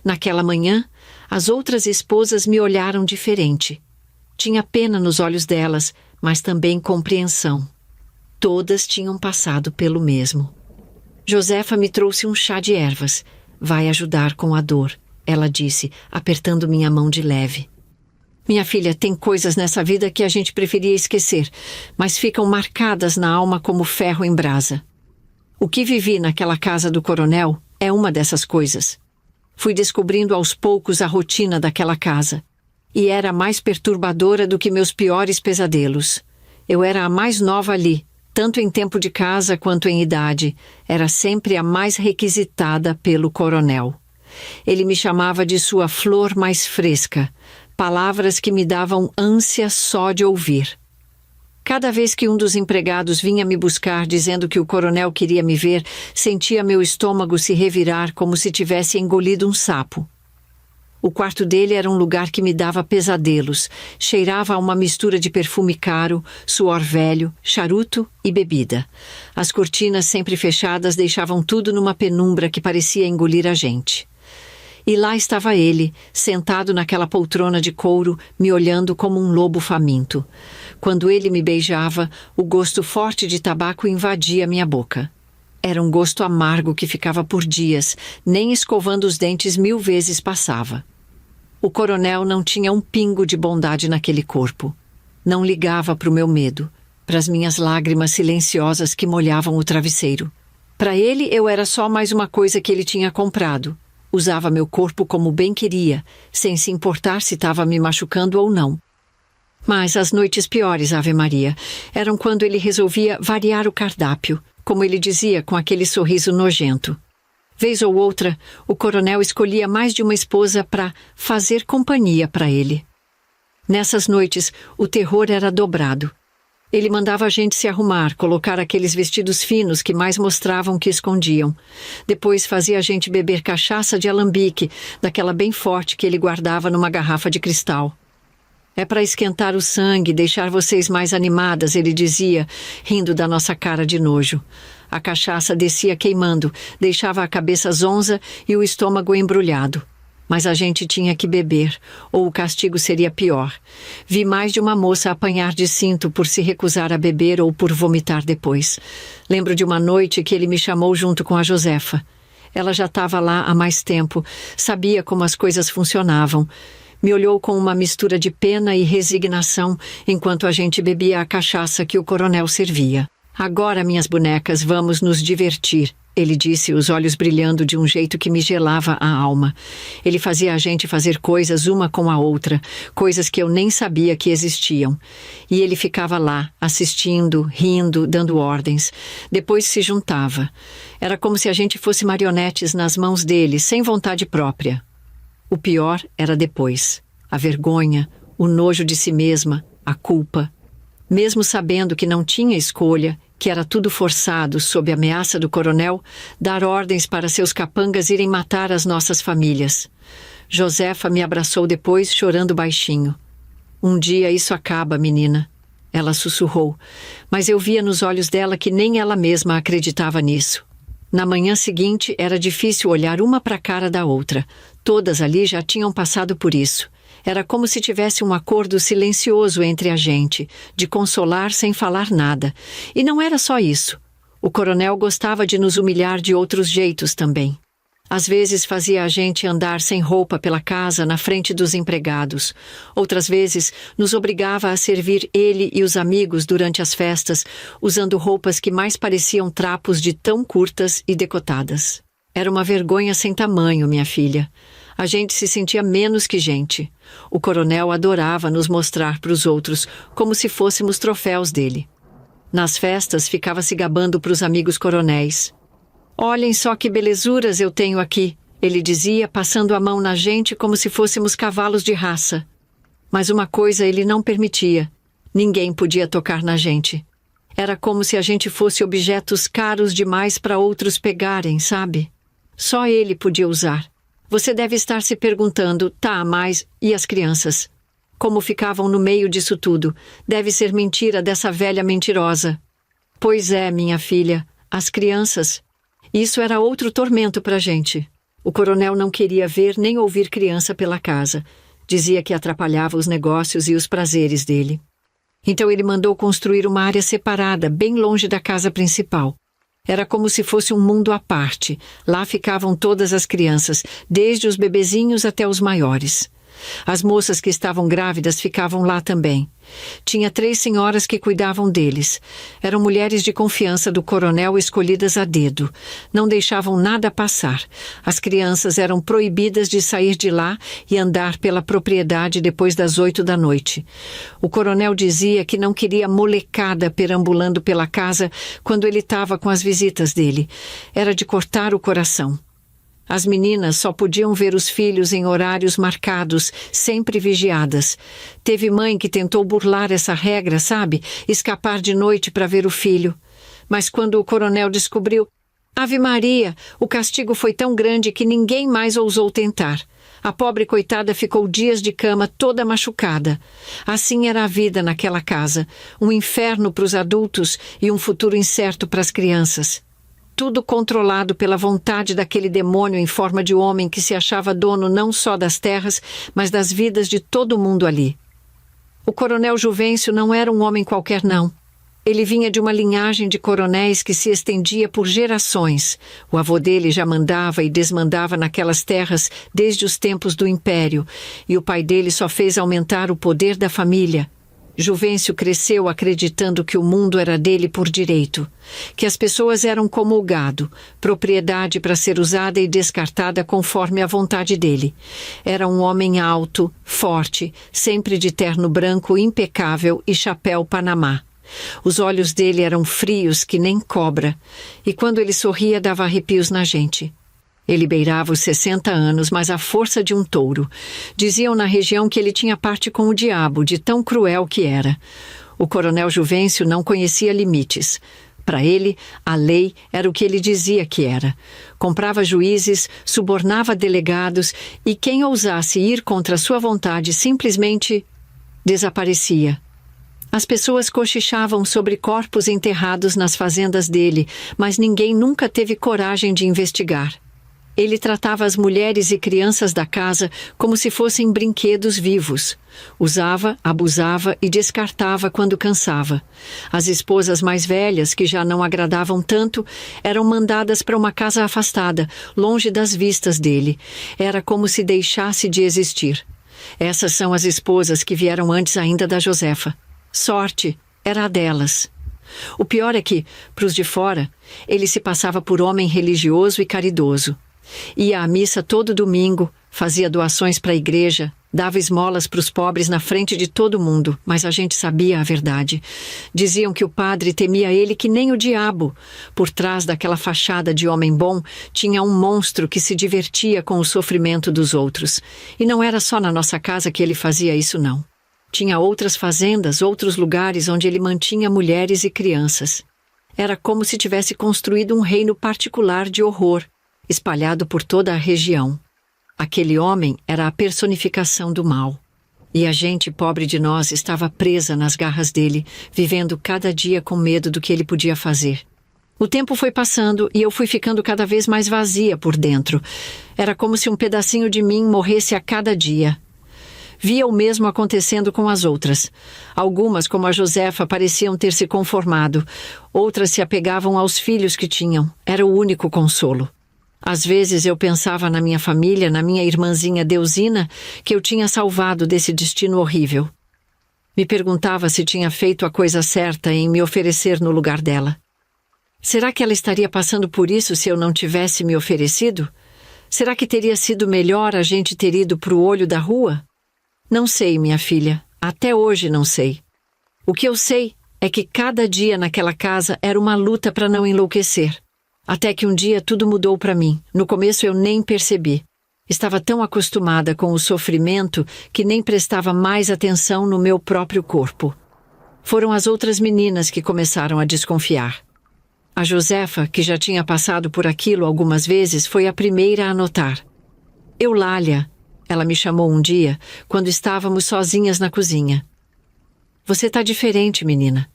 Naquela manhã, as outras esposas me olharam diferente. Tinha pena nos olhos delas, mas também compreensão. Todas tinham passado pelo mesmo. Josefa me trouxe um chá de ervas. Vai ajudar com a dor, ela disse, apertando minha mão de leve. Minha filha, tem coisas nessa vida que a gente preferia esquecer, mas ficam marcadas na alma como ferro em brasa. O que vivi naquela casa do coronel é uma dessas coisas. Fui descobrindo aos poucos a rotina daquela casa. E era mais perturbadora do que meus piores pesadelos. Eu era a mais nova ali, tanto em tempo de casa quanto em idade. Era sempre a mais requisitada pelo coronel. Ele me chamava de sua flor mais fresca, palavras que me davam ânsia só de ouvir. Cada vez que um dos empregados vinha me buscar dizendo que o coronel queria me ver, sentia meu estômago se revirar como se tivesse engolido um sapo. O quarto dele era um lugar que me dava pesadelos, cheirava a uma mistura de perfume caro, suor velho, charuto e bebida. As cortinas sempre fechadas deixavam tudo numa penumbra que parecia engolir a gente. E lá estava ele, sentado naquela poltrona de couro, me olhando como um lobo faminto. Quando ele me beijava, o gosto forte de tabaco invadia minha boca. Era um gosto amargo que ficava por dias, nem escovando os dentes 1000 vezes passava. O coronel não tinha um pingo de bondade naquele corpo. Não ligava para o meu medo, para as minhas lágrimas silenciosas que molhavam o travesseiro. Para ele, eu era só mais uma coisa que ele tinha comprado. Usava meu corpo como bem queria, sem se importar se estava me machucando ou não. Mas as noites piores, Ave Maria, eram quando ele resolvia variar o cardápio, como ele dizia com aquele sorriso nojento. Vez ou outra, o coronel escolhia mais de uma esposa para fazer companhia para ele. Nessas noites, o terror era dobrado. Ele mandava a gente se arrumar, colocar aqueles vestidos finos que mais mostravam que escondiam. Depois fazia a gente beber cachaça de alambique, daquela bem forte que ele guardava numa garrafa de cristal. É para esquentar o sangue, deixar vocês mais animadas, ele dizia, rindo da nossa cara de nojo. A cachaça descia queimando, deixava a cabeça zonza e o estômago embrulhado. Mas a gente tinha que beber, ou o castigo seria pior. Vi mais de uma moça apanhar de cinto por se recusar a beber ou por vomitar depois. Lembro de uma noite que ele me chamou junto com a Josefa. Ela já estava lá há mais tempo, sabia como as coisas funcionavam. Me olhou com uma mistura de pena e resignação enquanto a gente bebia a cachaça que o coronel servia. Agora, minhas bonecas, vamos nos divertir, ele disse, os olhos brilhando de um jeito que me gelava a alma. Ele fazia a gente fazer coisas uma com a outra, coisas que eu nem sabia que existiam. E ele ficava lá, assistindo, rindo, dando ordens. Depois se juntava. Era como se a gente fosse marionetes nas mãos dele, sem vontade própria. O pior era depois. A vergonha, o nojo de si mesma, a culpa. Mesmo sabendo que não tinha escolha, que era tudo forçado, sob a ameaça do coronel, dar ordens para seus capangas irem matar as nossas famílias. Josefa me abraçou depois, chorando baixinho. Um dia isso acaba, menina. Ela sussurrou, mas eu via nos olhos dela que nem ela mesma acreditava nisso. Na manhã seguinte, era difícil olhar uma para a cara da outra. Todas ali já tinham passado por isso. Era como se tivesse um acordo silencioso entre a gente, de consolar sem falar nada. E não era só isso. O coronel gostava de nos humilhar de outros jeitos também. Às vezes fazia a gente andar sem roupa pela casa na frente dos empregados. Outras vezes nos obrigava a servir ele e os amigos durante as festas, usando roupas que mais pareciam trapos de tão curtas e decotadas. Era uma vergonha sem tamanho, minha filha. A gente se sentia menos que gente. O coronel adorava nos mostrar para os outros como se fôssemos troféus dele. Nas festas ficava se gabando para os amigos coronéis. Olhem só que belezuras eu tenho aqui, ele dizia, passando a mão na gente como se fôssemos cavalos de raça. Mas uma coisa ele não permitia. Ninguém podia tocar na gente. Era como se a gente fosse objetos caros demais para outros pegarem, sabe? Só ele podia usar. Você deve estar se perguntando, tá, mas e as crianças? Como ficavam no meio disso tudo? Deve ser mentira dessa velha mentirosa. Pois é, minha filha, as crianças. Isso era outro tormento para a gente. O coronel não queria ver nem ouvir criança pela casa. Dizia que atrapalhava os negócios e os prazeres dele. Então ele mandou construir uma área separada, bem longe da casa principal. Era como se fosse um mundo à parte. Lá ficavam todas as crianças, desde os bebezinhos até os maiores. As moças que estavam grávidas ficavam lá também. Tinha 3 senhoras que cuidavam deles. Eram mulheres de confiança do coronel escolhidas a dedo. Não deixavam nada passar. As crianças eram proibidas de sair de lá e andar pela propriedade depois das 8 da noite. O coronel dizia que não queria molecada perambulando pela casa quando ele estava com as visitas dele. Era de cortar o coração. As meninas só podiam ver os filhos em horários marcados, sempre vigiadas. Teve mãe que tentou burlar essa regra, sabe? Escapar de noite para ver o filho. Mas quando o coronel descobriu, Ave Maria, o castigo foi tão grande que ninguém mais ousou tentar. A pobre coitada ficou dias de cama toda machucada. Assim era a vida naquela casa. Um inferno para os adultos e um futuro incerto para as crianças. Tudo controlado pela vontade daquele demônio em forma de homem que se achava dono não só das terras, mas das vidas de todo mundo ali. O coronel Juvencio não era um homem qualquer, não. Ele vinha de uma linhagem de coronéis que se estendia por gerações. O avô dele já mandava e desmandava naquelas terras desde os tempos do Império, e o pai dele só fez aumentar o poder da família. Juvencio cresceu acreditando que o mundo era dele por direito, que as pessoas eram como o gado, propriedade para ser usada e descartada conforme a vontade dele. Era um homem alto, forte, sempre de terno branco impecável e chapéu Panamá. Os olhos dele eram frios que nem cobra, e quando ele sorria dava arrepios na gente. Ele beirava os 60 anos, mas a força de um touro. Diziam na região que ele tinha parte com o diabo, de tão cruel que era. O coronel Juvencio não conhecia limites. Para ele, a lei era o que ele dizia que era. Comprava juízes, subornava delegados e quem ousasse ir contra sua vontade simplesmente desaparecia. As pessoas cochichavam sobre corpos enterrados nas fazendas dele, mas ninguém nunca teve coragem de investigar. Ele tratava as mulheres e crianças da casa como se fossem brinquedos vivos. Usava, abusava e descartava quando cansava. As esposas mais velhas, que já não agradavam tanto, eram mandadas para uma casa afastada, longe das vistas dele. Era como se deixasse de existir. Essas são as esposas que vieram antes ainda da Josefa. Sorte era a delas. O pior é que, para os de fora, ele se passava por homem religioso e caridoso. Ia à missa todo domingo, fazia doações para a igreja, dava esmolas para os pobres na frente de todo mundo, mas a gente sabia a verdade. Diziam que o padre temia ele que nem o diabo. Por trás daquela fachada de homem bom, tinha um monstro que se divertia com o sofrimento dos outros. E não era só na nossa casa que ele fazia isso, não. Tinha outras fazendas, outros lugares onde ele mantinha mulheres e crianças. Era como se tivesse construído um reino particular de horror, espalhado por toda a região. Aquele homem era a personificação do mal. E a gente pobre de nós estava presa nas garras dele, vivendo cada dia com medo do que ele podia fazer. O tempo foi passando e eu fui ficando cada vez mais vazia por dentro. Era como se um pedacinho de mim morresse a cada dia. Via o mesmo acontecendo com as outras. Algumas, como a Josefa, pareciam ter se conformado. Outras se apegavam aos filhos que tinham. Era o único consolo. Às vezes eu pensava na minha família, na minha irmãzinha Deusina, que eu tinha salvado desse destino horrível. Me perguntava se tinha feito a coisa certa em me oferecer no lugar dela. Será que ela estaria passando por isso se eu não tivesse me oferecido? Será que teria sido melhor a gente ter ido para o olho da rua? Não sei, minha filha. Até hoje não sei. O que eu sei é que cada dia naquela casa era uma luta para não enlouquecer. Até que um dia tudo mudou para mim. No começo eu nem percebi. Estava tão acostumada com o sofrimento que nem prestava mais atenção no meu próprio corpo. Foram as outras meninas que começaram a desconfiar. A Josefa, que já tinha passado por aquilo algumas vezes, foi a primeira a notar. Eulália, ela me chamou um dia, quando estávamos sozinhas na cozinha. Você tá diferente, menina.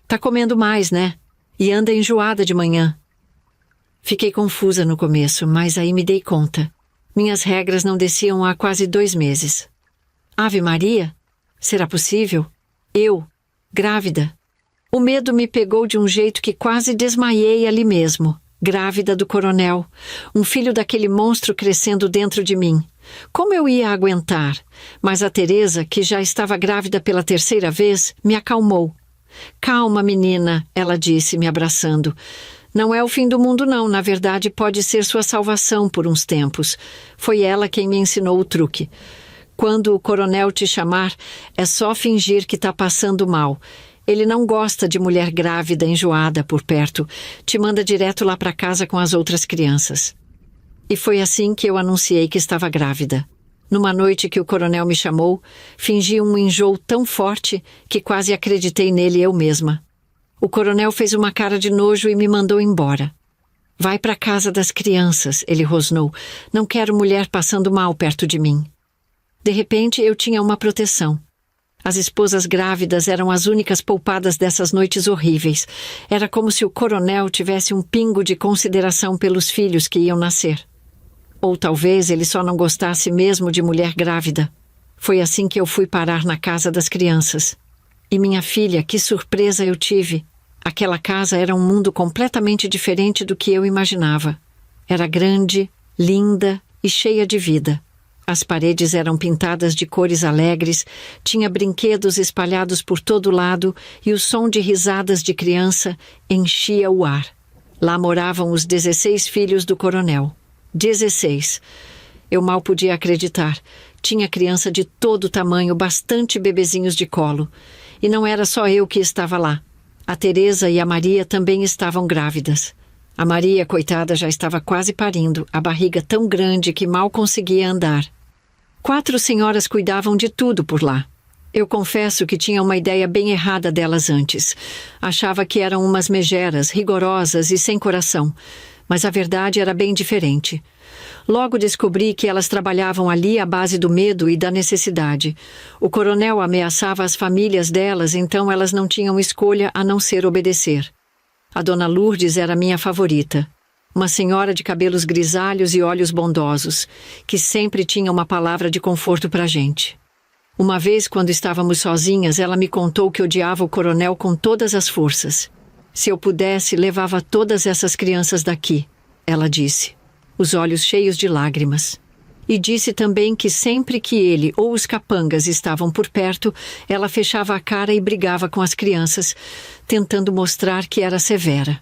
Tá comendo mais, né? E anda enjoada de manhã. Fiquei confusa no começo, mas aí me dei conta. Minhas regras não desciam há quase 2 meses. Ave Maria? Será possível? Eu, grávida. O medo me pegou de um jeito que quase desmaiei ali mesmo. Grávida do coronel. Um filho daquele monstro crescendo dentro de mim. Como eu ia aguentar? Mas a Teresa, que já estava grávida pela 3ª vez, me acalmou. Calma, menina, ela disse, me abraçando. Não é o fim do mundo não, na verdade pode ser sua salvação por uns tempos. Foi ela quem me ensinou o truque. Quando o coronel te chamar, é só fingir que está passando mal. Ele não gosta de mulher grávida, enjoada por perto. Te manda direto lá para casa com as outras crianças. E foi assim que eu anunciei que estava grávida. Numa noite que o coronel me chamou, fingi um enjoo tão forte que quase acreditei nele eu mesma. O coronel fez uma cara de nojo e me mandou embora. Vai para a casa das crianças, ele rosnou. Não quero mulher passando mal perto de mim. De repente, eu tinha uma proteção. As esposas grávidas eram as únicas poupadas dessas noites horríveis. Era como se o coronel tivesse um pingo de consideração pelos filhos que iam nascer. Ou talvez ele só não gostasse mesmo de mulher grávida. Foi assim que eu fui parar na casa das crianças. E minha filha, que surpresa eu tive! Aquela casa era um mundo completamente diferente do que eu imaginava. Era grande, linda e cheia de vida. As paredes eram pintadas de cores alegres, tinha brinquedos espalhados por todo lado e o som de risadas de criança enchia o ar. Lá moravam os 16 filhos do coronel. 16. Eu mal podia acreditar. Tinha criança de todo tamanho, bastante bebezinhos de colo. E não era só eu que estava lá. A Teresa e a Maria também estavam grávidas. A Maria, coitada, já estava quase parindo, a barriga tão grande que mal conseguia andar. 4 senhoras cuidavam de tudo por lá. Eu confesso que tinha uma ideia bem errada delas antes. Achava que eram umas megeras, rigorosas e sem coração. Mas a verdade era bem diferente. Logo descobri que elas trabalhavam ali à base do medo e da necessidade. O coronel ameaçava as famílias delas, então elas não tinham escolha a não ser obedecer. A dona Lourdes era minha favorita. Uma senhora de cabelos grisalhos e olhos bondosos, que sempre tinha uma palavra de conforto para a gente. Uma vez, quando estávamos sozinhas, ela me contou que odiava o coronel com todas as forças. Se eu pudesse, levava todas essas crianças daqui, ela disse, os olhos cheios de lágrimas. E disse também que sempre que ele ou os capangas estavam por perto, ela fechava a cara e brigava com as crianças, tentando mostrar que era severa.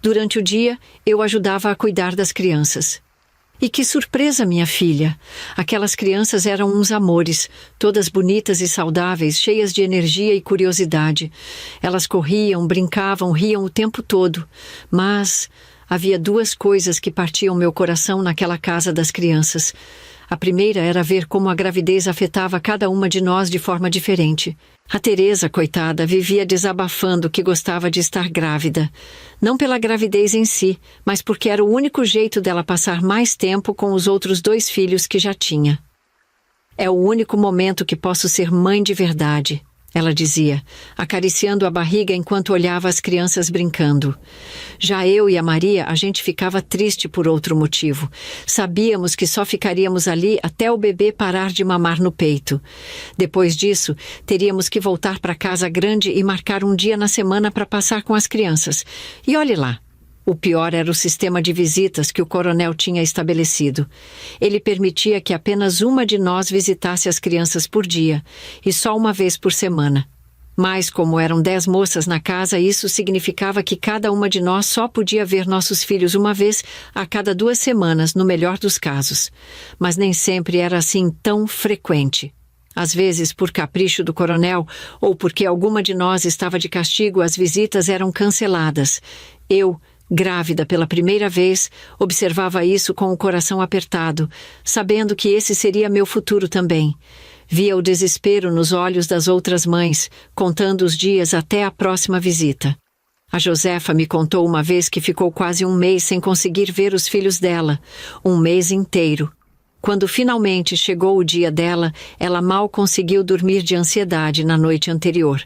Durante o dia, eu ajudava a cuidar das crianças. E que surpresa, minha filha! Aquelas crianças eram uns amores, todas bonitas e saudáveis, cheias de energia e curiosidade. Elas corriam, brincavam, riam o tempo todo. Mas havia 2 coisas que partiam meu coração naquela casa das crianças. A primeira era ver como a gravidez afetava cada uma de nós de forma diferente. A Teresa, coitada, vivia desabafando que gostava de estar grávida. Não pela gravidez em si, mas porque era o único jeito dela passar mais tempo com os outros 2 filhos que já tinha. É o único momento que posso ser mãe de verdade, ela dizia, acariciando a barriga enquanto olhava as crianças brincando. Já eu e a Maria, a gente ficava triste por outro motivo. Sabíamos que só ficaríamos ali até o bebê parar de mamar no peito. Depois disso, teríamos que voltar para casa grande e marcar um dia na semana para passar com as crianças. E olhe lá. O pior era o sistema de visitas que o coronel tinha estabelecido. Ele permitia que apenas uma de nós visitasse as crianças por dia, e só uma vez por semana. Mas, como eram 10 moças na casa, isso significava que cada uma de nós só podia ver nossos filhos uma vez a cada 2 semanas, no melhor dos casos. Mas nem sempre era assim tão frequente. Às vezes, por capricho do coronel, ou porque alguma de nós estava de castigo, as visitas eram canceladas. Eu, grávida pela primeira vez, observava isso com o coração apertado, sabendo que esse seria meu futuro também. Via o desespero nos olhos das outras mães, contando os dias até a próxima visita. A Josefa me contou uma vez que ficou quase um mês sem conseguir ver os filhos dela, um mês inteiro. Quando finalmente chegou o dia dela, ela mal conseguiu dormir de ansiedade na noite anterior.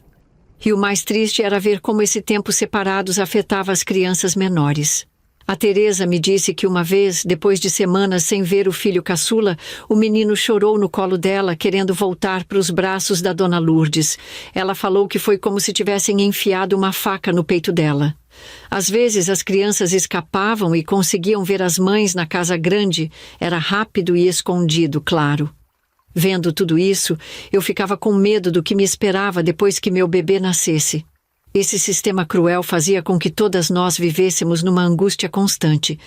E o mais triste era ver como esse tempo separados afetava as crianças menores. A Teresa me disse que uma vez, depois de semanas sem ver o filho caçula, o menino chorou no colo dela, querendo voltar para os braços da dona Lourdes. Ela falou que foi como se tivessem enfiado uma faca no peito dela. Às vezes as crianças escapavam e conseguiam ver as mães na casa grande. Era rápido e escondido, claro. Vendo tudo isso, eu ficava com medo do que me esperava depois que meu bebê nascesse. Esse sistema cruel fazia com que todas nós vivêssemos numa angústia constante.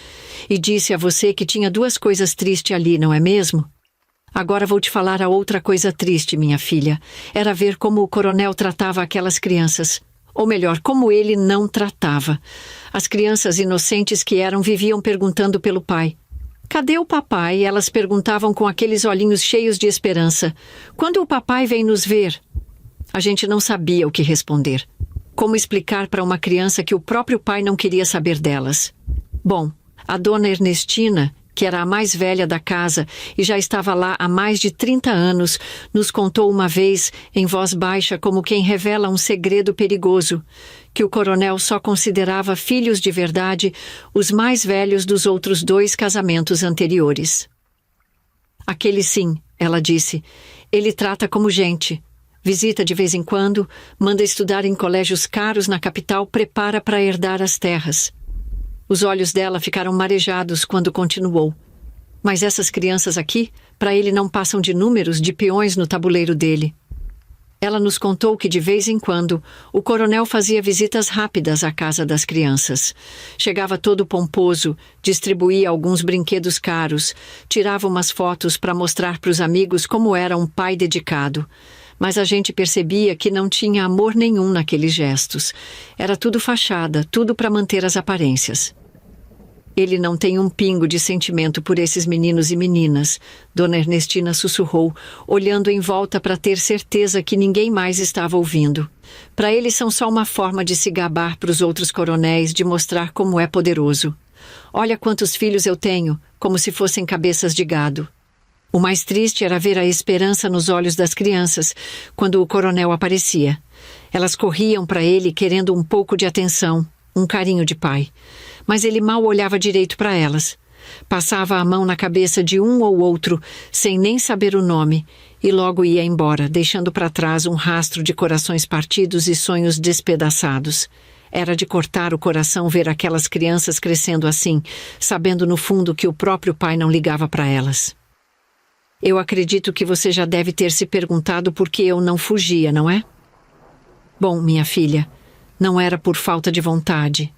E disse a você que tinha 2 coisas tristes ali, não é mesmo? Agora vou te falar a outra coisa triste, minha filha. Era ver como o coronel tratava aquelas crianças. Ou melhor, como ele não tratava. As crianças inocentes que eram viviam perguntando pelo pai. Cadê o papai? Elas perguntavam com aqueles olhinhos cheios de esperança. Quando o papai vem nos ver? A gente não sabia o que responder. Como explicar para uma criança que o próprio pai não queria saber delas? Bom, a dona Ernestina, que era a mais velha da casa e já estava lá há mais de 30 anos, nos contou uma vez, em voz baixa, como quem revela um segredo perigoso, que o coronel só considerava filhos de verdade os mais velhos dos outros 2 casamentos anteriores. Aquele sim, ela disse, ele trata como gente. Visita de vez em quando, manda estudar em colégios caros na capital, prepara para herdar as terras. Os olhos dela ficaram marejados quando continuou. Mas essas crianças aqui, para ele não passam de números, de peões no tabuleiro dele. Ela nos contou que de vez em quando o coronel fazia visitas rápidas à casa das crianças. Chegava todo pomposo, distribuía alguns brinquedos caros, tirava umas fotos para mostrar para os amigos como era um pai dedicado. Mas a gente percebia que não tinha amor nenhum naqueles gestos. Era tudo fachada, tudo para manter as aparências. Ele não tem um pingo de sentimento por esses meninos e meninas, Dona Ernestina sussurrou, olhando em volta para ter certeza que ninguém mais estava ouvindo. Para ele são só uma forma de se gabar para os outros coronéis, de mostrar como é poderoso. Olha quantos filhos eu tenho, como se fossem cabeças de gado. O mais triste era ver a esperança nos olhos das crianças quando o coronel aparecia. Elas corriam para ele querendo um pouco de atenção, um carinho de pai. Mas ele mal olhava direito para elas. Passava a mão na cabeça de um ou outro, sem nem saber o nome, e logo ia embora, deixando para trás um rastro de corações partidos e sonhos despedaçados. Era de cortar o coração ver aquelas crianças crescendo assim, sabendo no fundo que o próprio pai não ligava para elas. Eu acredito que você já deve ter se perguntado por que eu não fugia, não é? Bom, minha filha, não era por falta de vontade.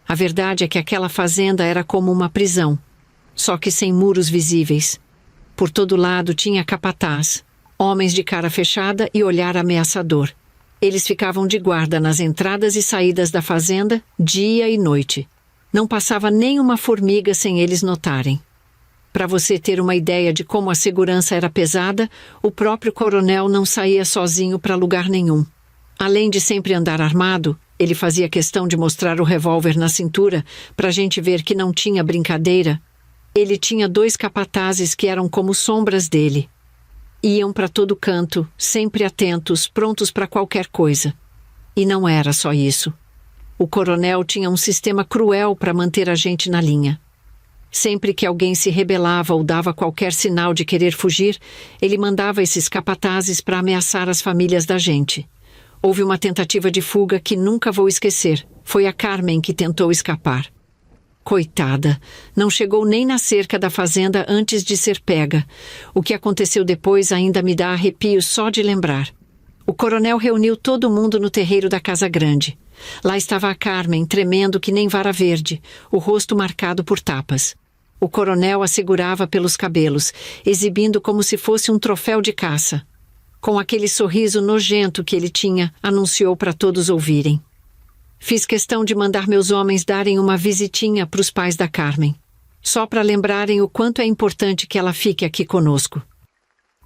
A verdade é que aquela fazenda era como uma prisão, só que sem muros visíveis. Por todo lado tinha capataz, homens de cara fechada e olhar ameaçador. Eles ficavam de guarda nas entradas e saídas da fazenda, dia e noite. Não passava nem uma formiga sem eles notarem. Para você ter uma ideia de como a segurança era pesada, o próprio coronel não saía sozinho para lugar nenhum. Além de sempre andar armado, ele fazia questão de mostrar o revólver na cintura para a gente ver que não tinha brincadeira. Ele tinha 2 capatazes que eram como sombras dele. Iam para todo canto, sempre atentos, prontos para qualquer coisa. E não era só isso. O coronel tinha um sistema cruel para manter a gente na linha. Sempre que alguém se rebelava ou dava qualquer sinal de querer fugir, ele mandava esses capatazes para ameaçar as famílias da gente. Houve uma tentativa de fuga que nunca vou esquecer. Foi a Carmen que tentou escapar. Coitada, não chegou nem na cerca da fazenda antes de ser pega. O que aconteceu depois ainda me dá arrepios só de lembrar. O coronel reuniu todo mundo no terreiro da Casa Grande. Lá estava a Carmen, tremendo que nem vara verde, o rosto marcado por tapas. O coronel a segurava pelos cabelos, exibindo como se fosse um troféu de caça. Com aquele sorriso nojento que ele tinha, anunciou para todos ouvirem. Fiz questão de mandar meus homens darem uma visitinha para os pais da Carmen, só para lembrarem o quanto é importante que ela fique aqui conosco.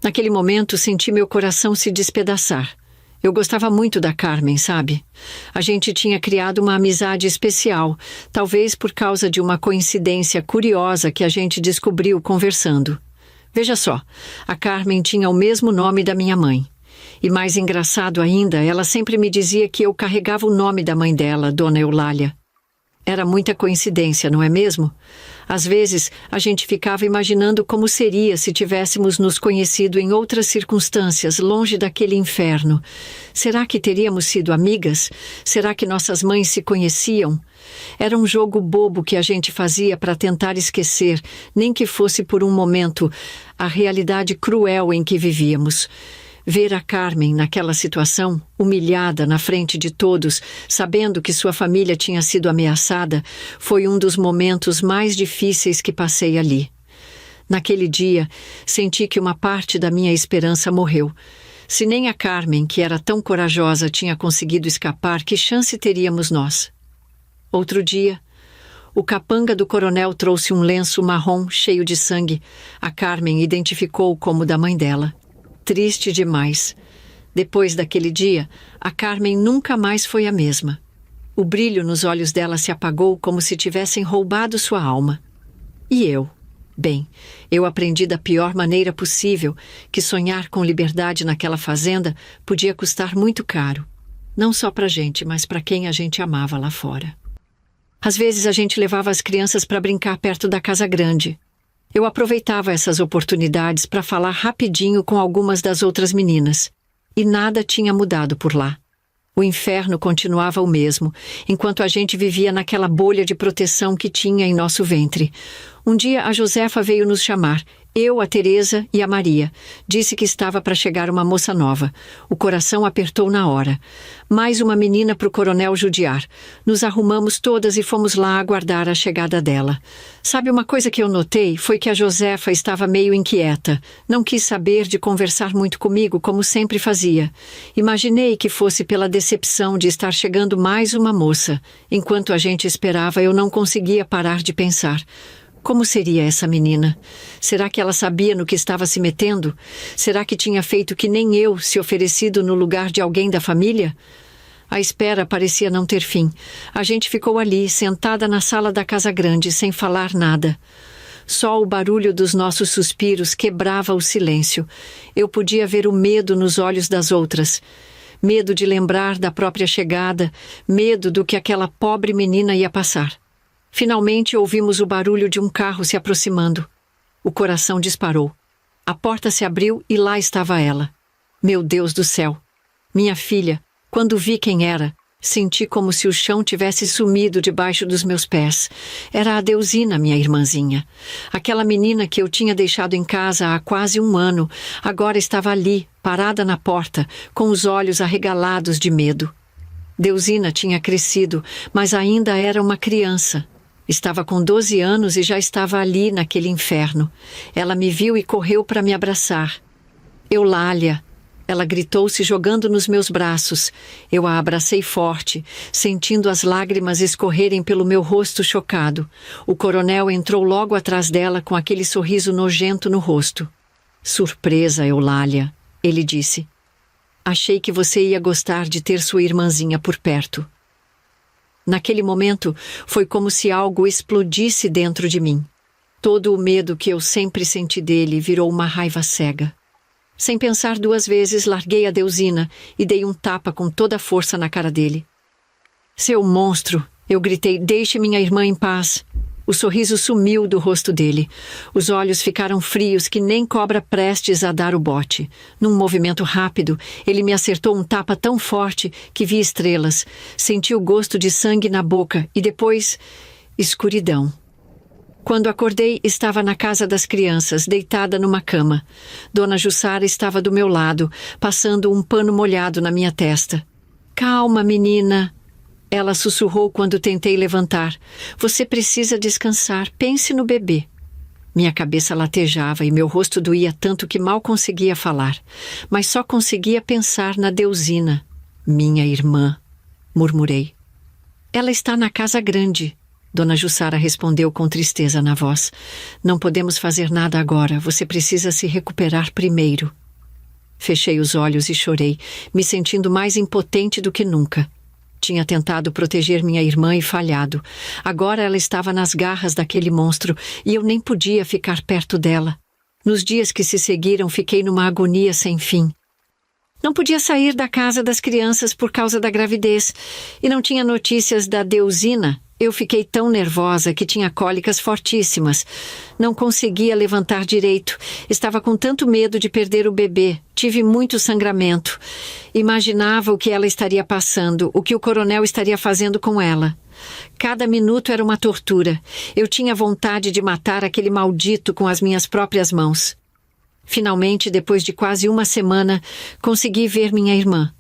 Naquele momento, senti meu coração se despedaçar. Eu gostava muito da Carmen, sabe? A gente tinha criado uma amizade especial, talvez por causa de uma coincidência curiosa que a gente descobriu conversando. Veja só, a Carmen tinha o mesmo nome da minha mãe. E mais engraçado ainda, ela sempre me dizia que eu carregava o nome da mãe dela, Dona Eulália. Era muita coincidência, não é mesmo? Às vezes, a gente ficava imaginando como seria se tivéssemos nos conhecido em outras circunstâncias, longe daquele inferno. Será que teríamos sido amigas? Será que nossas mães se conheciam? Era um jogo bobo que a gente fazia para tentar esquecer, nem que fosse por um momento, a realidade cruel em que vivíamos. Ver a Carmen naquela situação, humilhada na frente de todos, sabendo que sua família tinha sido ameaçada, foi um dos momentos mais difíceis que passei ali. Naquele dia, senti que uma parte da minha esperança morreu. Se nem a Carmen, que era tão corajosa, tinha conseguido escapar, que chance teríamos nós? Outro dia, o capanga do coronel trouxe um lenço marrom cheio de sangue. A Carmen identificou como da mãe dela. Triste demais. Depois daquele dia, a Carmen nunca mais foi a mesma. O brilho nos olhos dela se apagou como se tivessem roubado sua alma. E eu? Bem, eu aprendi da pior maneira possível que sonhar com liberdade naquela fazenda podia custar muito caro. Não só pra gente, mas pra quem a gente amava lá fora. Às vezes a gente levava as crianças para brincar perto da Casa Grande. Eu aproveitava essas oportunidades para falar rapidinho com algumas das outras meninas. E nada tinha mudado por lá. O inferno continuava o mesmo, enquanto a gente vivia naquela bolha de proteção que tinha em nosso ventre. Um dia a Josefa veio nos chamar, eu, a Teresa e a Maria. Disse que estava para chegar uma moça nova. O coração apertou na hora. Mais uma menina para o coronel judiar. Nos arrumamos todas e fomos lá aguardar a chegada dela. Sabe, uma coisa que eu notei foi que a Josefa estava meio inquieta. Não quis saber de conversar muito comigo, como sempre fazia. Imaginei que fosse pela decepção de estar chegando mais uma moça. Enquanto a gente esperava, eu não conseguia parar de pensar. Como seria essa menina? Será que ela sabia no que estava se metendo? Será que tinha feito que nem eu, se oferecido no lugar de alguém da família? A espera parecia não ter fim. A gente ficou ali, sentada na sala da Casa Grande, sem falar nada. Só o barulho dos nossos suspiros quebrava o silêncio. Eu podia ver o medo nos olhos das outras. Medo de lembrar da própria chegada, medo do que aquela pobre menina ia passar. Finalmente ouvimos o barulho de um carro se aproximando. O coração disparou. A porta se abriu e lá estava ela. Meu Deus do céu! Minha filha, quando vi quem era, senti como se o chão tivesse sumido debaixo dos meus pés. Era a Deusina, minha irmãzinha. Aquela menina que eu tinha deixado em casa há quase um ano, agora estava ali, parada na porta, com os olhos arregalados de medo. Deusina tinha crescido, mas ainda era uma criança. Estava com 12 anos e já estava ali naquele inferno. Ela me viu e correu para me abraçar. Eulália! Ela gritou, se jogando nos meus braços. Eu a abracei forte, sentindo as lágrimas escorrerem pelo meu rosto chocado. O coronel entrou logo atrás dela com aquele sorriso nojento no rosto. Surpresa, Eulália, ele disse. Achei que você ia gostar de ter sua irmãzinha por perto. Naquele momento, foi como se algo explodisse dentro de mim. Todo o medo que eu sempre senti dele virou uma raiva cega. Sem pensar duas vezes, larguei a Deusina e dei um tapa com toda a força na cara dele. Seu monstro! Eu gritei, deixe minha irmã em paz. O sorriso sumiu do rosto dele. Os olhos ficaram frios que nem cobra prestes a dar o bote. Num movimento rápido, ele me acertou um tapa tão forte que vi estrelas. Senti o gosto de sangue na boca e depois, escuridão. Quando acordei, estava na casa das crianças, deitada numa cama. Dona Jussara estava do meu lado, passando um pano molhado na minha testa. Calma, menina. Ela sussurrou quando tentei levantar. Você precisa descansar. Pense no bebê. Minha cabeça latejava e meu rosto doía tanto que mal conseguia falar. Mas só conseguia pensar na Deusina. Minha irmã, murmurei. Ela está na casa grande. Dona Jussara respondeu com tristeza na voz. Não podemos fazer nada agora. Você precisa se recuperar primeiro. Fechei os olhos e chorei, me sentindo mais impotente do que nunca. Tinha tentado proteger minha irmã e falhado. Agora ela estava nas garras daquele monstro e eu nem podia ficar perto dela. Nos dias que se seguiram, fiquei numa agonia sem fim. Não podia sair da casa das crianças por causa da gravidez e não tinha notícias da Deusina. Eu fiquei tão nervosa que tinha cólicas fortíssimas. Não conseguia levantar direito. Estava com tanto medo de perder o bebê. Tive muito sangramento. Imaginava o que ela estaria passando, o que o coronel estaria fazendo com ela. Cada minuto era uma tortura. Eu tinha vontade de matar aquele maldito com as minhas próprias mãos. Finalmente, depois de quase uma semana, consegui ver minha irmã.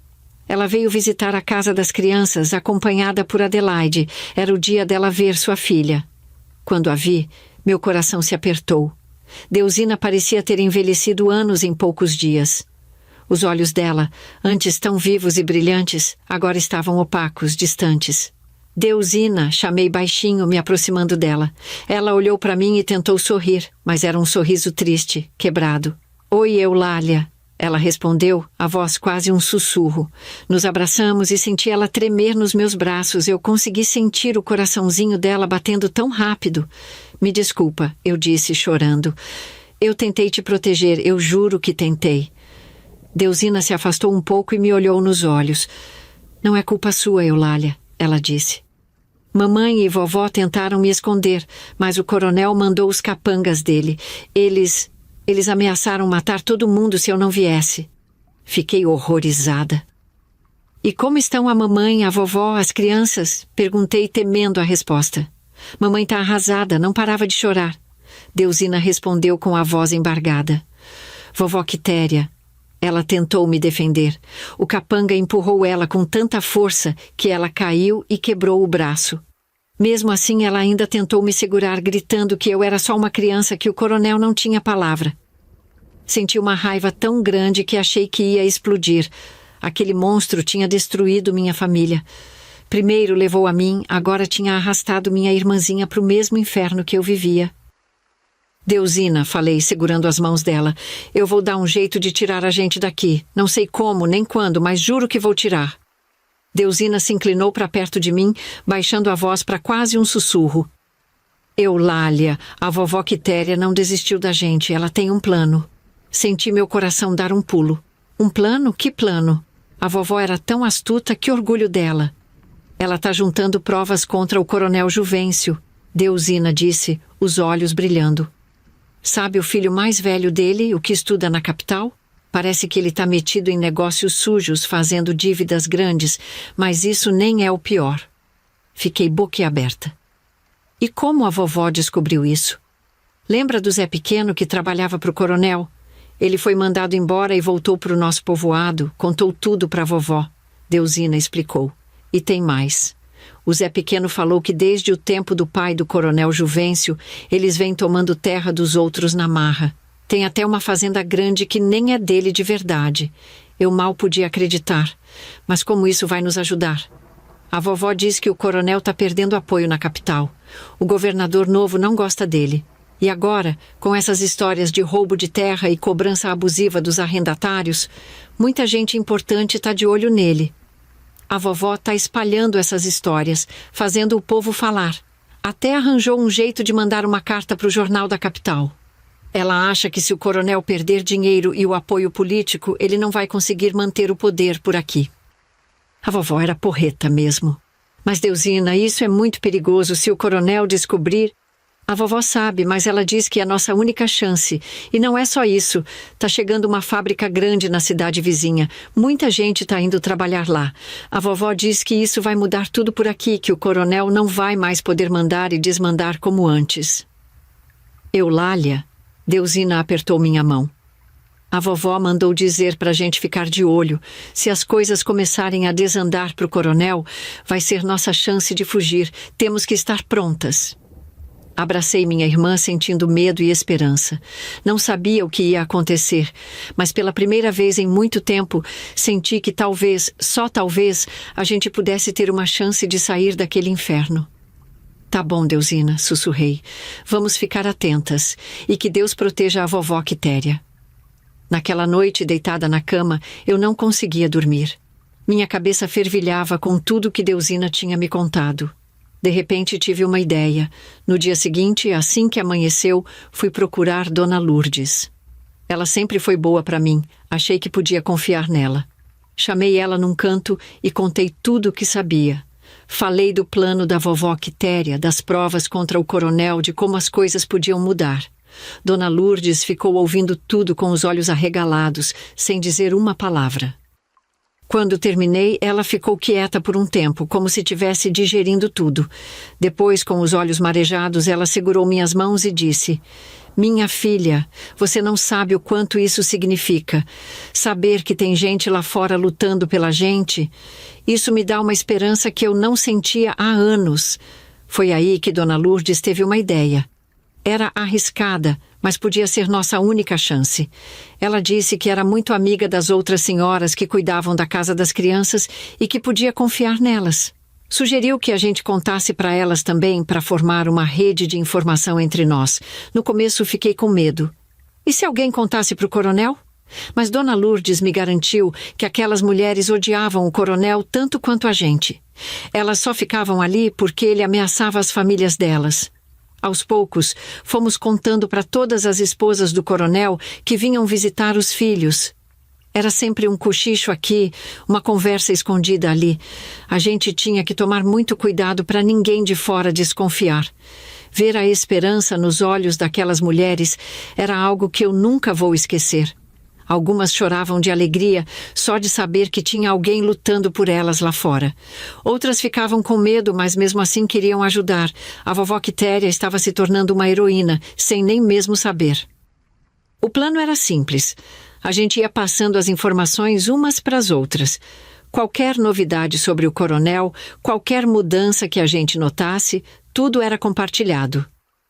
Ela veio visitar a casa das crianças, acompanhada por Adelaide. Era o dia dela ver sua filha. Quando a vi, meu coração se apertou. Deusina parecia ter envelhecido anos em poucos dias. Os olhos dela, antes tão vivos e brilhantes, agora estavam opacos, distantes. Deusina, chamei baixinho, me aproximando dela. Ela olhou para mim e tentou sorrir, mas era um sorriso triste, quebrado. Oi, Eulália. Ela respondeu, a voz quase um sussurro. Nos abraçamos e senti ela tremer nos meus braços. Eu consegui sentir o coraçãozinho dela batendo tão rápido. Me desculpa, eu disse, chorando. Eu tentei te proteger, eu juro que tentei. Deusina se afastou um pouco e me olhou nos olhos. Não é culpa sua, Eulália, ela disse. Mamãe e vovó tentaram me esconder, mas o coronel mandou os capangas dele. Eles ameaçaram matar todo mundo se eu não viesse. Fiquei horrorizada. E como estão a mamãe, a vovó, as crianças? Perguntei, temendo a resposta. Mamãe está arrasada, não parava de chorar. Deusina respondeu com a voz embargada. Vovó Quitéria. Ela tentou me defender. O capanga empurrou ela com tanta força que ela caiu e quebrou o braço. Mesmo assim, ela ainda tentou me segurar, gritando que eu era só uma criança, que o coronel não tinha palavra. Senti uma raiva tão grande que achei que ia explodir. Aquele monstro tinha destruído minha família. Primeiro levou a mim, agora tinha arrastado minha irmãzinha para o mesmo inferno que eu vivia. Deusina, falei, segurando as mãos dela. Eu vou dar um jeito de tirar a gente daqui. Não sei como, nem quando, mas juro que vou tirar. Deusina se inclinou para perto de mim, baixando a voz para quase um sussurro. Eulália, a vovó Quitéria não desistiu da gente, ela tem um plano. Senti meu coração dar um pulo. Um plano? Que plano? A vovó era tão astuta, que orgulho dela. Ela está juntando provas contra o coronel Juvencio, Deusina disse, os olhos brilhando. Sabe o filho mais velho dele, o que estuda na capital? Parece que ele está metido em negócios sujos, fazendo dívidas grandes, mas isso nem é o pior. Fiquei boquiaberta. E como a vovó descobriu isso? Lembra do Zé Pequeno que trabalhava para o coronel? Ele foi mandado embora e voltou para o nosso povoado, contou tudo para a vovó. Deusina explicou. E tem mais. O Zé Pequeno falou que desde o tempo do pai do coronel Juvencio, eles vêm tomando terra dos outros na marra. Tem até uma fazenda grande que nem é dele de verdade. Eu mal podia acreditar. Mas como isso vai nos ajudar? A vovó diz que o coronel está perdendo apoio na capital. O governador novo não gosta dele. E agora, com essas histórias de roubo de terra e cobrança abusiva dos arrendatários, muita gente importante está de olho nele. A vovó está espalhando essas histórias, fazendo o povo falar. Até arranjou um jeito de mandar uma carta para o jornal da capital. Ela acha que se o coronel perder dinheiro e o apoio político, ele não vai conseguir manter o poder por aqui. A vovó era porreta mesmo. Mas, Deusina, isso é muito perigoso se o coronel descobrir. A vovó sabe, mas ela diz que é a nossa única chance. E não é só isso. Tá chegando uma fábrica grande na cidade vizinha. Muita gente tá indo trabalhar lá. A vovó diz que isso vai mudar tudo por aqui, que o coronel não vai mais poder mandar e desmandar como antes. Eulália, Deusina apertou minha mão. A vovó mandou dizer pra gente ficar de olho. Se as coisas começarem a desandar pro coronel, vai ser nossa chance de fugir. Temos que estar prontas. Abracei minha irmã sentindo medo e esperança. Não sabia o que ia acontecer, mas pela primeira vez em muito tempo senti que talvez, só talvez, a gente pudesse ter uma chance de sair daquele inferno. Tá bom, Deusina, sussurrei. Vamos ficar atentas e que Deus proteja a vovó Quitéria. Naquela noite, deitada na cama, eu não conseguia dormir. Minha cabeça fervilhava com tudo que Deusina tinha me contado. De repente tive uma ideia. No dia seguinte, assim que amanheceu, fui procurar Dona Lourdes. Ela sempre foi boa para mim. Achei que podia confiar nela. Chamei ela num canto e contei tudo o que sabia. Falei do plano da vovó Quitéria, das provas contra o coronel, de como as coisas podiam mudar. Dona Lourdes ficou ouvindo tudo com os olhos arregalados, sem dizer uma palavra. Quando terminei, ela ficou quieta por um tempo, como se estivesse digerindo tudo. Depois, com os olhos marejados, ela segurou minhas mãos e disse: "Minha filha, você não sabe o quanto isso significa. Saber que tem gente lá fora lutando pela gente, isso me dá uma esperança que eu não sentia há anos." Foi aí que Dona Lourdes teve uma ideia. Era arriscada, mas podia ser nossa única chance. Ela disse que era muito amiga das outras senhoras que cuidavam da casa das crianças e que podia confiar nelas. Sugeriu que a gente contasse para elas também para formar uma rede de informação entre nós. No começo fiquei com medo. E se alguém contasse para o coronel? Mas Dona Lourdes me garantiu que aquelas mulheres odiavam o coronel tanto quanto a gente. Elas só ficavam ali porque ele ameaçava as famílias delas. Aos poucos, fomos contando para todas as esposas do coronel que vinham visitar os filhos. Era sempre um cochicho aqui, uma conversa escondida ali. A gente tinha que tomar muito cuidado para ninguém de fora desconfiar. Ver a esperança nos olhos daquelas mulheres era algo que eu nunca vou esquecer. Algumas choravam de alegria só de saber que tinha alguém lutando por elas lá fora. Outras ficavam com medo, mas mesmo assim queriam ajudar. A vovó Quitéria estava se tornando uma heroína, sem nem mesmo saber. O plano era simples. A gente ia passando as informações umas para as outras. Qualquer novidade sobre o coronel, qualquer mudança que a gente notasse, tudo era compartilhado.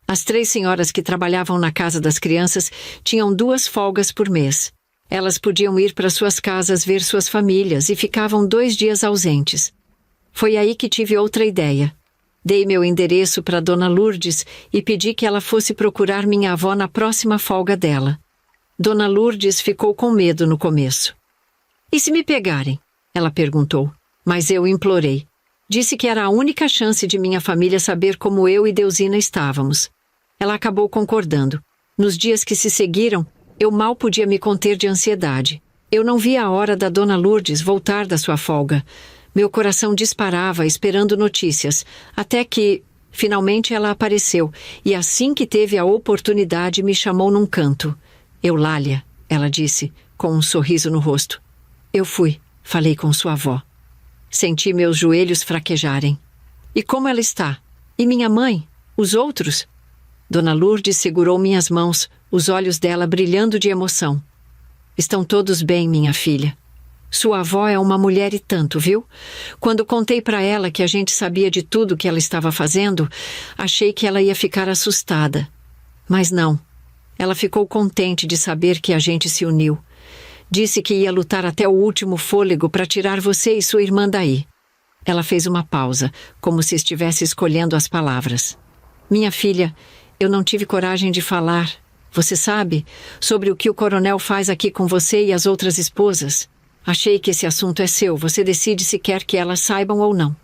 As 3 senhoras que trabalhavam na casa das crianças tinham 2 folgas por mês. Elas podiam ir para suas casas ver suas famílias e ficavam 2 dias ausentes. Foi aí que tive outra ideia. Dei meu endereço para Dona Lourdes e pedi que ela fosse procurar minha avó na próxima folga dela. Dona Lourdes ficou com medo no começo. "E se me pegarem?" ela perguntou, mas eu implorei. Disse que era a única chance de minha família saber como eu e Deusina estávamos. Ela acabou concordando. Nos dias que se seguiram, eu mal podia me conter de ansiedade. Eu não via a hora da Dona Lourdes voltar da sua folga. Meu coração disparava esperando notícias, até que, finalmente, ela apareceu e assim que teve a oportunidade me chamou num canto. "Eulália", ela disse, com um sorriso no rosto. "Eu fui", falei com sua avó. Senti meus joelhos fraquejarem. "E como ela está? E minha mãe? Os outros?" Dona Lourdes segurou minhas mãos, os olhos dela brilhando de emoção. "Estão todos bem, minha filha. Sua avó é uma mulher e tanto, viu? Quando contei para ela que a gente sabia de tudo que ela estava fazendo, achei que ela ia ficar assustada. Mas não. Ela ficou contente de saber que a gente se uniu. Disse que ia lutar até o último fôlego para tirar você e sua irmã daí." Ela fez uma pausa, como se estivesse escolhendo as palavras. "Minha filha, eu não tive coragem de falar, você sabe, sobre o que o coronel faz aqui com você e as outras esposas. Achei que esse assunto é seu, você decide se quer que elas saibam ou não."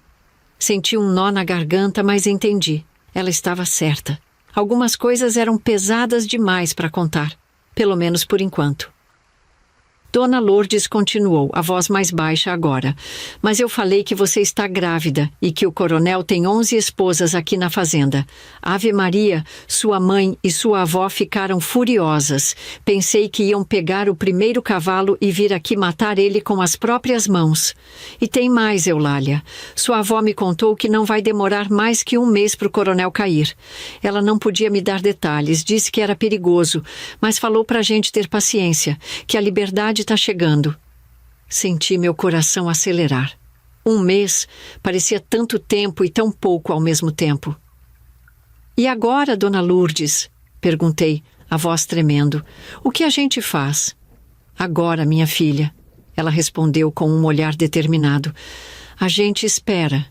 Senti um nó na garganta, mas entendi. Ela estava certa. Algumas coisas eram pesadas demais para contar, pelo menos por enquanto. Dona Lourdes continuou, a voz mais baixa agora. Mas eu falei que você está grávida e que o coronel tem 11 esposas aqui na fazenda. Ave Maria, sua mãe e sua avó ficaram furiosas. Pensei que iam pegar o primeiro cavalo e vir aqui matar ele com as próprias mãos. E tem mais, Eulália. Sua avó me contou que não vai demorar mais que 1 mês para o coronel cair. Ela não podia me dar detalhes, disse que era perigoso, mas falou para a gente ter paciência, que a liberdade está chegando. Senti meu coração acelerar. 1 mês parecia tanto tempo e tão pouco ao mesmo tempo. E agora, Dona Lourdes? Perguntei, a voz tremendo. O que a gente faz? Agora, minha filha. Ela respondeu com um olhar determinado. A gente espera.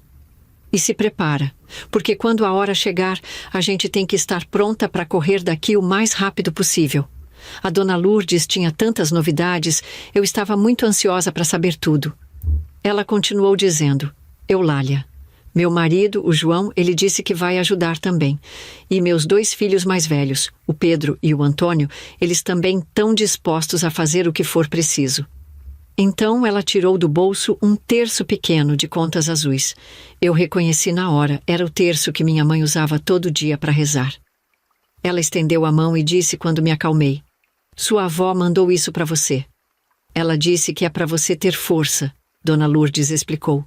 E se prepara, porque quando a hora chegar, a gente tem que estar pronta para correr daqui o mais rápido possível. A Dona Lourdes tinha tantas novidades, eu estava muito ansiosa para saber tudo. Ela continuou dizendo, Eulália, meu marido, o João, ele disse que vai ajudar também. E meus 2 filhos mais velhos, o Pedro e o Antônio, eles também estão dispostos a fazer o que for preciso. Então ela tirou do bolso um terço pequeno de contas azuis. Eu reconheci na hora, era o terço que minha mãe usava todo dia para rezar. Ela estendeu a mão e disse quando me acalmei, sua avó mandou isso para você. Ela disse que é para você ter força, Dona Lourdes explicou.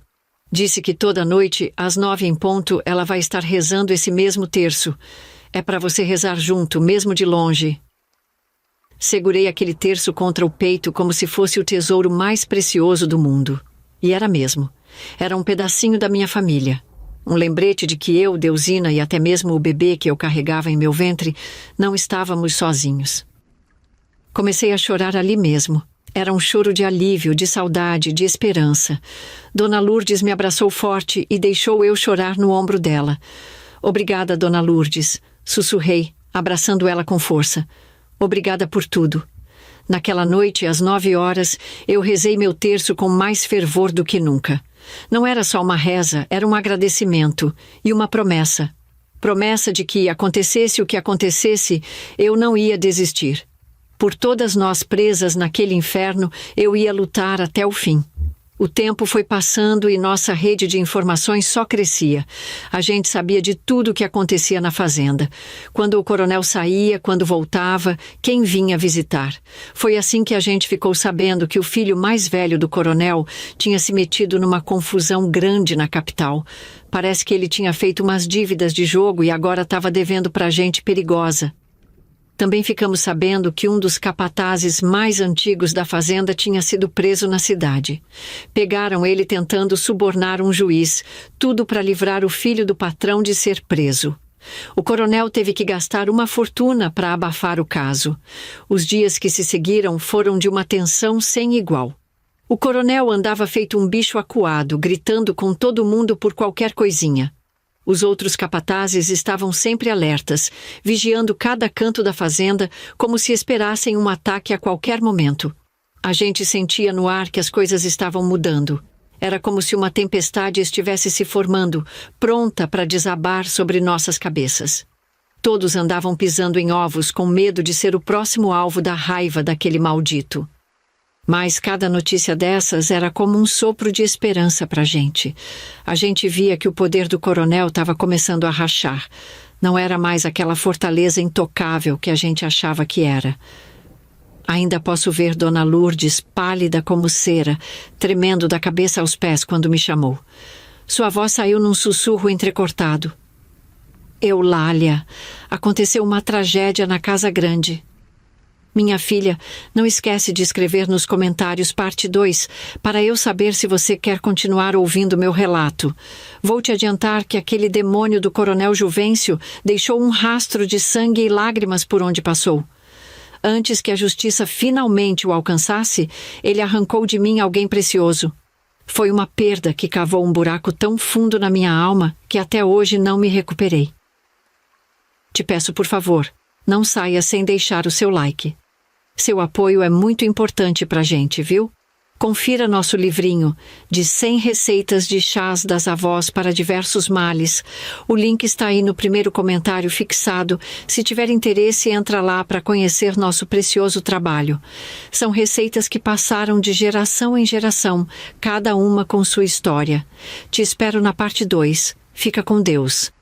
Disse que toda noite, às 9 em ponto, ela vai estar rezando esse mesmo terço. É para você rezar junto, mesmo de longe. Segurei aquele terço contra o peito como se fosse o tesouro mais precioso do mundo. E era mesmo. Era um pedacinho da minha família. Um lembrete de que eu, Deusina e até mesmo o bebê que eu carregava em meu ventre, não estávamos sozinhos. Comecei a chorar ali mesmo. Era um choro de alívio, de saudade, de esperança. Dona Lourdes me abraçou forte e deixou eu chorar no ombro dela. Obrigada, Dona Lourdes, sussurrei, abraçando ela com força. Obrigada por tudo. Naquela noite, às 9 horas, eu rezei meu terço com mais fervor do que nunca. Não era só uma reza, era um agradecimento e uma promessa. Promessa de que, acontecesse o que acontecesse, eu não ia desistir. Por todas nós presas naquele inferno, eu ia lutar até o fim. O tempo foi passando e nossa rede de informações só crescia. A gente sabia de tudo o que acontecia na fazenda. Quando o coronel saía, quando voltava, quem vinha visitar. Foi assim que a gente ficou sabendo que o filho mais velho do coronel tinha se metido numa confusão grande na capital. Parece que ele tinha feito umas dívidas de jogo e agora estava devendo pra gente perigosa. Também ficamos sabendo que um dos capatazes mais antigos da fazenda tinha sido preso na cidade. Pegaram ele tentando subornar um juiz, tudo para livrar o filho do patrão de ser preso. O coronel teve que gastar uma fortuna para abafar o caso. Os dias que se seguiram foram de uma tensão sem igual. O coronel andava feito um bicho acuado, gritando com todo mundo por qualquer coisinha. Os outros capatazes estavam sempre alertas, vigiando cada canto da fazenda como se esperassem um ataque a qualquer momento. A gente sentia no ar que as coisas estavam mudando. Era como se uma tempestade estivesse se formando, pronta para desabar sobre nossas cabeças. Todos andavam pisando em ovos com medo de ser o próximo alvo da raiva daquele maldito. Mas cada notícia dessas era como um sopro de esperança para a gente. A gente via que o poder do coronel estava começando a rachar. Não era mais aquela fortaleza intocável que a gente achava que era. Ainda posso ver Dona Lourdes, pálida como cera, tremendo da cabeça aos pés quando me chamou. Sua voz saiu num sussurro entrecortado. Eulália, aconteceu uma tragédia na Casa Grande. Minha filha, não esquece de escrever nos comentários parte 2, para eu saber se você quer continuar ouvindo meu relato. Vou te adiantar que aquele demônio do coronel Juvencio deixou um rastro de sangue e lágrimas por onde passou. Antes que a justiça finalmente o alcançasse, ele arrancou de mim alguém precioso. Foi uma perda que cavou um buraco tão fundo na minha alma que até hoje não me recuperei. Te peço, por favor, não saia sem deixar o seu like. Seu apoio é muito importante pra gente, viu? Confira nosso livrinho de 100 receitas de chás das avós para diversos males. O link está aí no primeiro comentário fixado. Se tiver interesse, entra lá para conhecer nosso precioso trabalho. São receitas que passaram de geração em geração, cada uma com sua história. Te espero na parte 2. Fica com Deus.